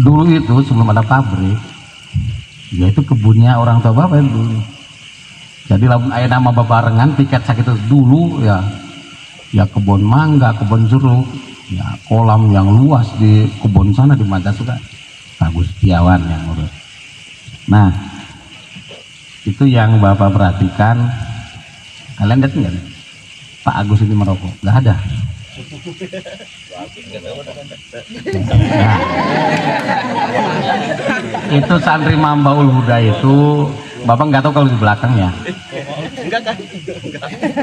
Speaker 1: dulu itu sebelum ada pabrik, ya itu kebunnya orang tua Bapak dulu. Jadi lamun aya nama babarengan tiket sakit itu dulu ya, ya kebun mangga, kebun jeruk, ya kolam yang luas di kebun sana di Madasuka Pak Agus Sutiawan yang urus. Nah itu yang Bapak perhatikan. Kalian lihat nggak Pak Agus ini merokok? Nggak ada. Nah, itu santri Mambaul Huda itu Bapak nggak tahu kalau di belakangnya.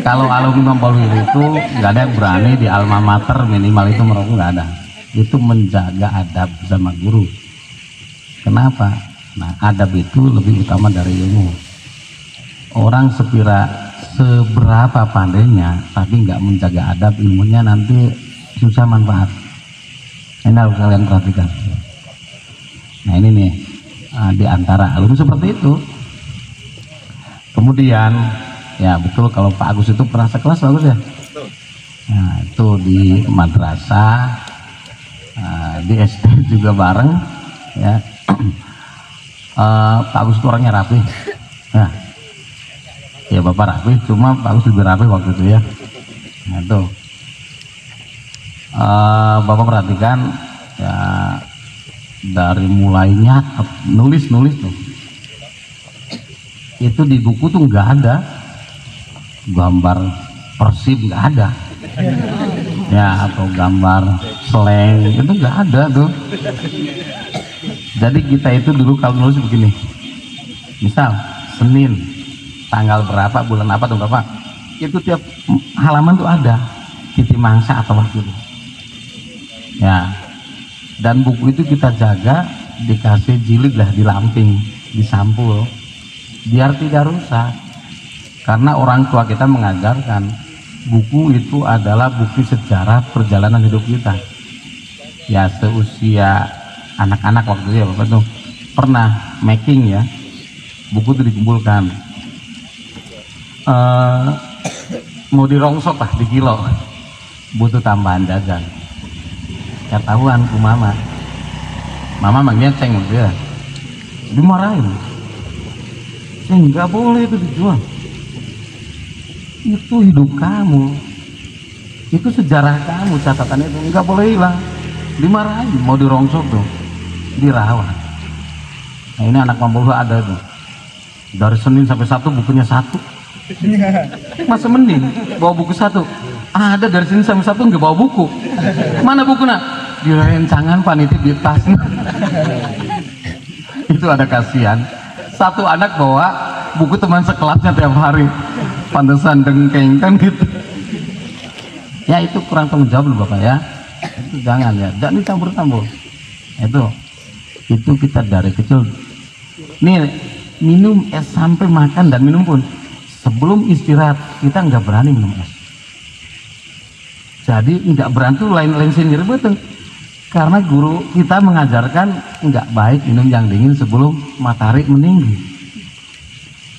Speaker 1: Kalau alumni Mambaul Huda itu nggak ada yang berani di alma mater minimal itu merokok, nggak ada. Itu menjaga adab sama guru. Kenapa? Nah adab itu lebih utama dari ilmu. Orang seberapa pandainya tapi nggak menjaga adab, ilmunya nanti susah manfaat. Ini harus kalian perhatikan. Nah ini nih di antara alumni seperti itu. Kemudian ya betul kalau Pak Agus itu pernah sekelas Pak Agus ya. Nah itu di madrasah, di SD juga bareng ya. Pak Agus itu orangnya rapi. Nah, ya Bapak rapi, cuma Pak Agus lebih rapi waktu itu ya. Nah itu Bapak perhatikan ya, dari mulainya nulis tuh, itu di buku tuh nggak ada gambar Persib, nggak ada ya, atau gambar slang itu nggak ada tuh. Jadi kita itu dulu kalau nulis begini, misal Senin tanggal berapa, bulan apa tuh Bapak, itu tiap halaman tuh ada titi mangsa atau waktu itu ya. Dan buku itu kita jaga, dikasih jilid lah, di lamping, di sampul, biar tidak rusak. Karena orang tua kita mengajarkan buku itu adalah bukti sejarah perjalanan hidup kita ya. Seusia anak-anak waktu itu ya Bapak tuh pernah making ya, buku itu dikumpulkan, mau dirongsok lah di kilo, butuh tambahan jajan. Ketahuan ku mama manggilnya ceng gitu ya, dimarahin, ceng nggak boleh itu dijual, itu hidup kamu,
Speaker 6: Itu sejarah kamu, catatan itu nggak boleh hilang. Dimarahin, mau dirongsok tuh, dirawat. Nah ini anak Mambulu ada tuh, dari Senin sampai Sabtu bukunya satu. Masa mending bawa buku satu. Ada dari Senin sampai Sabtu nggak bawa buku. Mana buku nak? Di rencangan panitia di tas. Itu ada kasihan. Satu anak bawa buku teman sekelasnya tiap hari. Pantesan dengkeng kan gitu. Ya itu kurang tanggung jawab loh Bapak ya. Itu jangan ya, jangan dicampur-campur. Itu kita dari kecil. Nih minum es sampai makan dan minum pun sebelum istirahat kita nggak berani minum es. Jadi nggak berani tuh lain-lain sendiri betul. Karena guru kita mengajarkan nggak baik minum yang dingin sebelum matahari meninggi.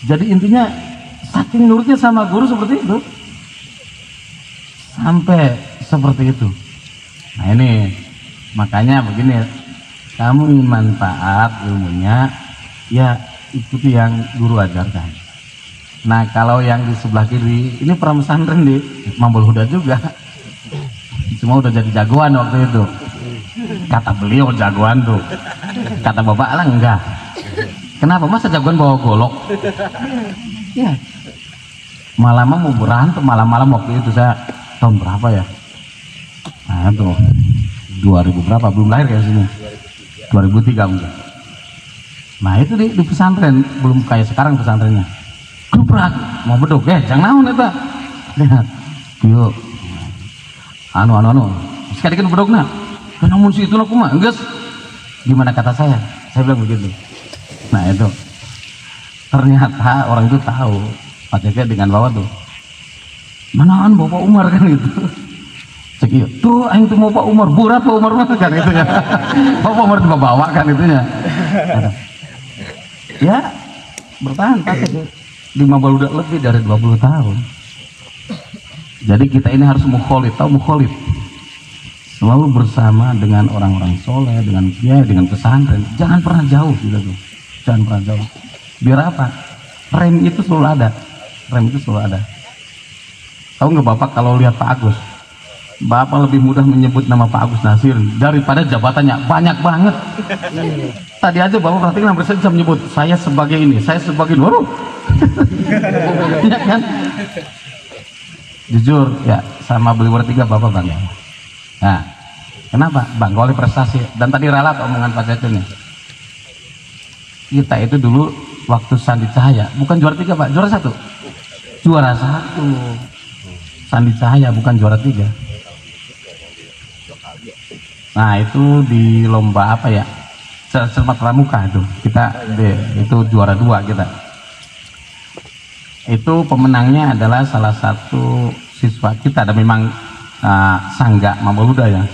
Speaker 6: Jadi intinya saking nurutnya sama guru seperti itu. Sampai seperti itu. Nah ini makanya begini, kamu ingin manfaat ilmunya ya ikuti yang guru ajarkan. Nah kalau yang di sebelah kiri ini pra pesantren di Mambul Huda juga, cuma udah jadi jagoan waktu itu. Kata beliau jagoan tuh, kata bapak lah enggak. Kenapa masa jagoan bawa golok? Ya malam mau berantem malam-malam waktu itu saya tahun berapa ya? Nah itu 2000 berapa? Belum lahir ya sini. 2003 mungkin. Nah itu di pesantren belum kayak sekarang pesantrennya. Kuprak mau beduk jangan naon eta. Lihat. Yuk. Anu. Sekali kan beduk nah. Kan namun si itu aku mah geus. Gimana kata saya? Saya bilang begitu. Nah itu. Ternyata orang itu tahu Pak Ceket dengan bawa tuh. Manaan Bapak Umar kan gitu. Cek tuh aing tuh mau Pak Umar berat Pak Umar mah kan itunya. Bapak Umar tuh bawa kan itunya. Ya bertahan Pak Ceket 50 udah lebih dari 20 tahun. Jadi kita ini harus mukholid, tahu mukholid? Selalu bersama dengan orang-orang soleh, dengan kiai, dengan pesantren. Jangan pernah jauh gitu tuh. Jangan pernah jauh. Biar apa? Rem itu selalu ada. Rem itu selalu ada. Tahu nggak Bapak kalau lihat Pak Agus, Bapak lebih mudah menyebut nama Pak Agus Nasir daripada jabatannya banyak banget. Tadi aja Bapak perhatikan hampir saya bisa menyebut saya sebagai ini, saya sebagai waduh. Ya kan? Jujur ya sama beli bertiga Bapak bangga. Nah, kenapa? Bangga oleh prestasi dan tadi ralat omongan Pak Cecen nih. Kita itu dulu waktu Sandi Cahaya bukan juara 3 Pak, juara 1. Juara 1. Sandi Cahaya bukan juara 3. Nah itu di lomba apa ya, cermat pramuka itu kita itu juara 2 kita. Itu pemenangnya adalah salah satu siswa kita dan memang Sangga Mambul Huda ya.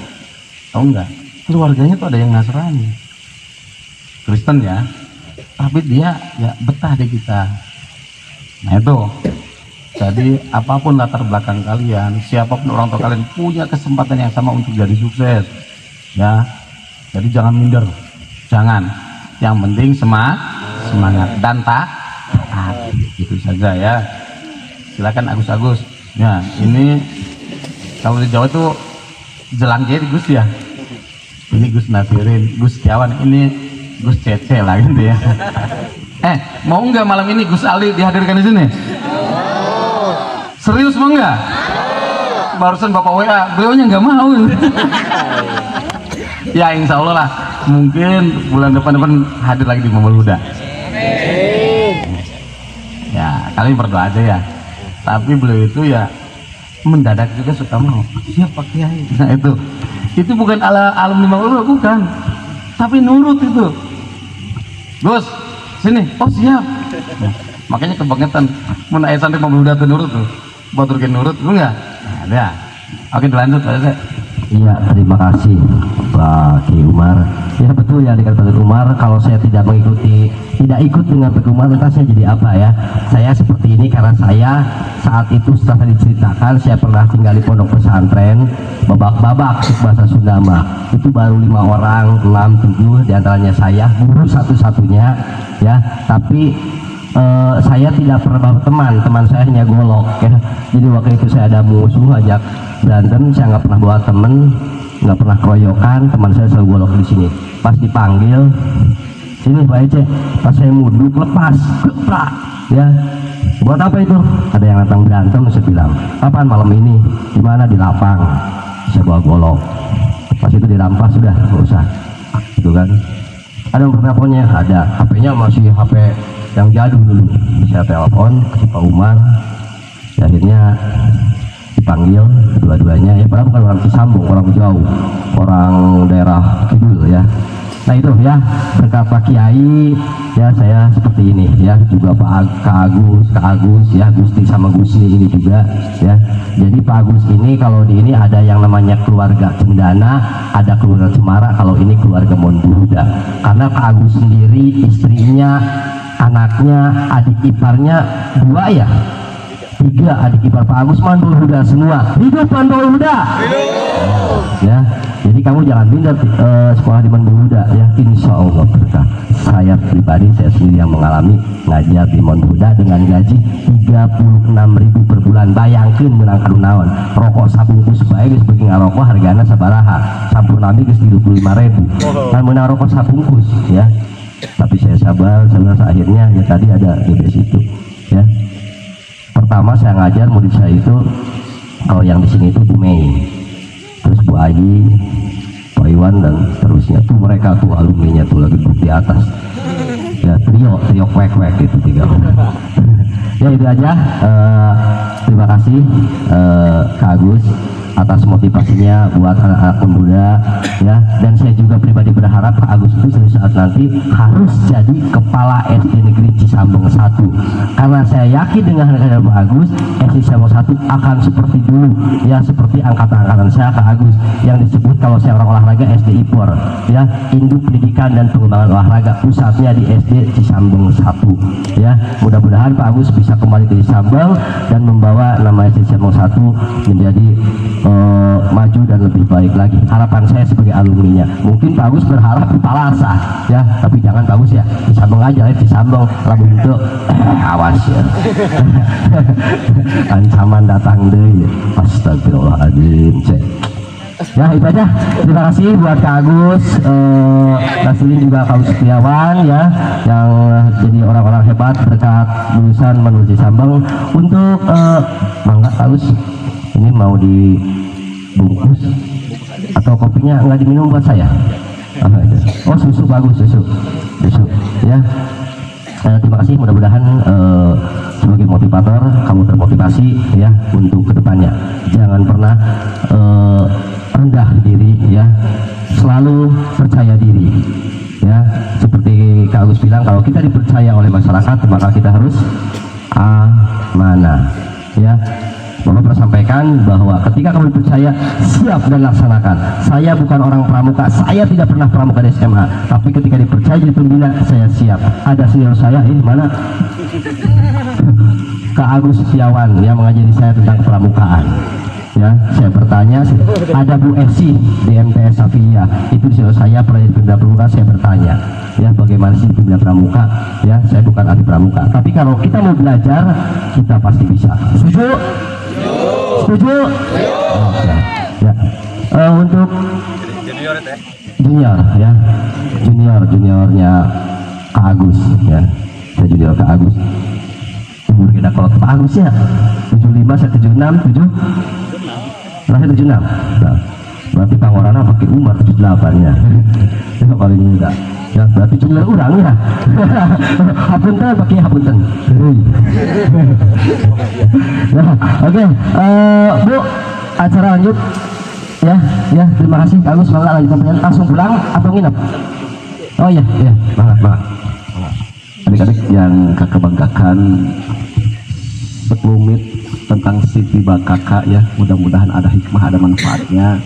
Speaker 6: Tahu nggak? Keluarganya tuh ada yang Nasrani, Kristen ya, tapi dia ya betah di kita. Nah itu. Jadi apapun latar belakang kalian, siapapun orang tua kalian punya kesempatan yang sama untuk jadi sukses, ya. Jadi jangan minder, jangan. Yang penting semangat dan taat. Itu saja ya. Silakan Agus. Ya ini kalau di Jawa itu jelang jadi Gus ya. Ini Gus Nasirin, Gus Setiawan, ini Gus Cece lah gitu ya. Mau nggak malam ini Gus Ali dihadirkan di sini? Serius mau nggak? Barusan Bapak WA, beliaunya nggak mau. Ya insya Allah lah, mungkin bulan depan hadir lagi di Mambul Huda. Ya kalian berdoa aja ya. Tapi beliau itu ya mendadak juga suka mau. Siap Pak Kiai. Nah itu bukan alumni Mambul Huda bukan, tapi nurut itu. Gus, sini. Oh siap. Nah, makanya kebangetan. Mun aya santri Mambul Huda nurut tuh. Baturkeun nurut lu enggak? Nah, ya. Oke, dilanjut Pak.
Speaker 4: Iya, terima kasih Pak Ki Umar. Ya betul ya dikatakan Pak Umar, kalau saya tidak ikut dengan Pak Umar, entah saya jadi apa ya. Saya seperti ini karena saya saat itu setelah diceritakan, saya pernah tinggal di pondok pesantren babak-babak bahasa Sunda mah. Itu baru 5 orang, 6, 7 diantaranya saya, guru satu-satunya ya. Tapi saya tidak pernah bawa teman saya hanya golok ya. Jadi waktu itu saya ada musuh ajak berantem, saya nggak pernah bawa temen, nggak pernah keroyokan, teman saya selalu golok di sini. Pas dipanggil, sini Pak Ece, pas saya muduk lepas, keprak ya. Buat apa itu? Ada yang datang berantem, saya bilang, apaan malam ini? Di mana? Di lapang. Saya bawa golok. Pas itu dirampas, sudah nggak usah, gitu kan. Ada nomor teleponnya? Ada. HP-nya masih HP yang jadul dulu. Saya telepon ke Pak Umar. Akhirnya dipanggil dua-duanya. Ya padahal bukan orang Cisambung, orang jauh, orang daerah Kidul ya. Nah itu ya, berkat Pak Kiai ya saya seperti ini ya, juga Pak Agus ya, Gusti sama Gusni ini juga ya. Jadi Pak Agus ini kalau di ini ada yang namanya keluarga Cendana, ada keluarga Cemara, kalau ini keluarga Monburuda. Karena Pak Agus sendiri, istrinya, anaknya, adik iparnya 2 ya, 3 adik ipar Pak Agus Monburuda semua. Hidup Monburuda. Ya, jadi kamu jangan minder sekolah di Monburuda ya, insya Allah berkah. Saya pribadi, saya sendiri yang mengalami ngajar di Monburuda dengan gaji 36.000 per bulan. Bayangkan menang karunawan rokok sabungkus baik sebagai ngarokok harganya sabaraha sampurnami ke 25.000 kan menang rokok sabungkus ya. Tapi saya sabar akhirnya ya tadi ada di situ ya. Pertama saya ngajar murid saya itu, kalau yang di sini itu Bu Mei, terus Bu Aji, Pak Iwan dan seterusnya tuh, mereka tuh alumninya tuh lagi duduk di atas ya, trio kwek itu 3 ya itu aja. Terima kasih Kak Agus atas motivasinya buat anak-anak muda ya, dan saya juga pribadi berharap Pak Agus itu suatu saat nanti harus jadi kepala SD Negeri Cisambung 1, karena saya yakin dengan kerja Pak Agus SD Cisambung 1 akan seperti dulu ya, seperti angkatan saya Pak Agus yang disebut kalau saya orang olahraga SD IPOR ya, Induk Pendidikan dan Pengembangan Olahraga, pusatnya di SD Cisambung 1 ya. Mudah-mudahan Pak Agus bisa kembali ke Cisambung dan membawa nama SD Cisambung 1 menjadi maju dan lebih baik lagi. Harapan saya sebagai alumninya, mungkin Pak Agus berharap di Palasa ya, tapi jangan Pak Agus ya disambung aja ya, disambung lalu itu awas ya ancaman datang deh ya. Astagfirullahaladzim cek ya. Itu aja, terima kasih buat Kak Agus, Rasulin juga Kak Setiawan ya, yang jadi orang-orang hebat berkat lulusan menuju Cisambung. Untuk mangga Kak Agus, ini mau dibungkus atau kopinya nggak diminum buat saya? Oh susu, bagus susu ya. Terima kasih, mudah-mudahan sebagai motivator kamu termotivasi ya untuk kedepannya. Jangan pernah rendah diri ya, selalu percaya diri ya. Seperti Kak Agus bilang, kalau kita dipercaya oleh masyarakat maka kita harus amanah ya. Bapak pernah sampaikan bahwa ketika kamu percaya, siap dan laksanakan. Saya bukan orang pramuka, saya tidak pernah pramuka di SMA, tapi ketika dipercaya jadi pembina, saya siap. Ada senior saya, mana? Kak Agus Setiawan yang mengajari saya tentang pramukaan. Ya, saya bertanya, ada Bu Esi di MTS Safia, itu senior saya pernah jadi pembina pramuka. Saya bertanya, ya bagaimana sih pembina pramuka? Ya, saya bukan ahli pramuka, tapi kalau kita mau belajar, kita pasti bisa. Setuju? Setuju? Ya. Untuk junior ya, juniornya Kak Agus ya, saya junior Kak Agus. Umur kita kalau Pak Agus ya 75, saya 76, 76. Nah, berarti pangorana pakai umur 78 nya. Itu paling muda. Ya, berarti junior orang ya. Hapunten pakai hapunten. Nah, oke. Bu, acara lanjut. Ya, terima kasih Kak Agus. Semangat lanjut sampai langsung pulang atau nginep? Oh iya, banget. Adik-adik yang kakak banggakan, sekelumit tentang Siti Bakaka ya, mudah-mudahan ada hikmah, ada manfaatnya.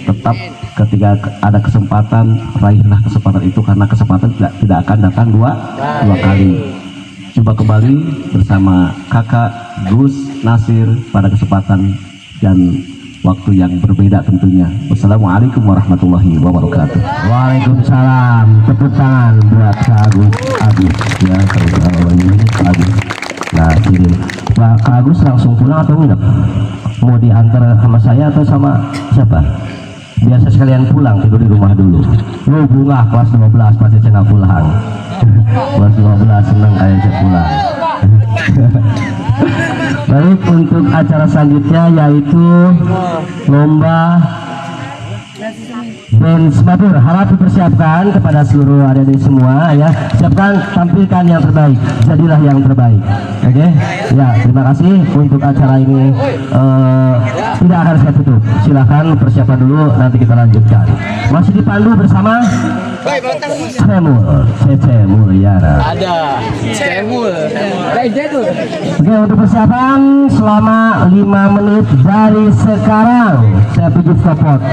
Speaker 4: Tetap ketika ada kesempatan, raihlah kesempatan itu, karena kesempatan tidak akan datang dua kali. Coba kembali bersama kakak Gus Nasir pada kesempatan dan
Speaker 1: waktu yang berbeda tentunya. Wassalamualaikum warahmatullahi wabarakatuh.
Speaker 4: Waalaikumsalam. Tepuk tangan buat Kak Agus ya, Agus. Nah, sini Pak Agus langsung pulang atau nginep? Mau diantar sama saya atau sama siapa? Biasa sekalian pulang, tidur di rumah dulu. Lu bunga kelas 12 pasti saya pulang. Kelas 12 seneng kayak saya pulang. Baik, untuk acara selanjutnya yaitu lomba dance matur. Harap dipersiapkan kepada seluruh adik-adik semua ya. Siapkan, tampilkan yang terbaik, jadilah yang terbaik. Oke? Ya, terima kasih untuk acara ini. Tidak akan saya tutup. Silahkan persiapan dulu, nanti kita lanjutkan. Masih dipandu bersama Cece Mulyana.
Speaker 5: Ada Cemul, legend.
Speaker 4: Oke, untuk persiapan selama 5 menit dari sekarang saya tuju stopwatch.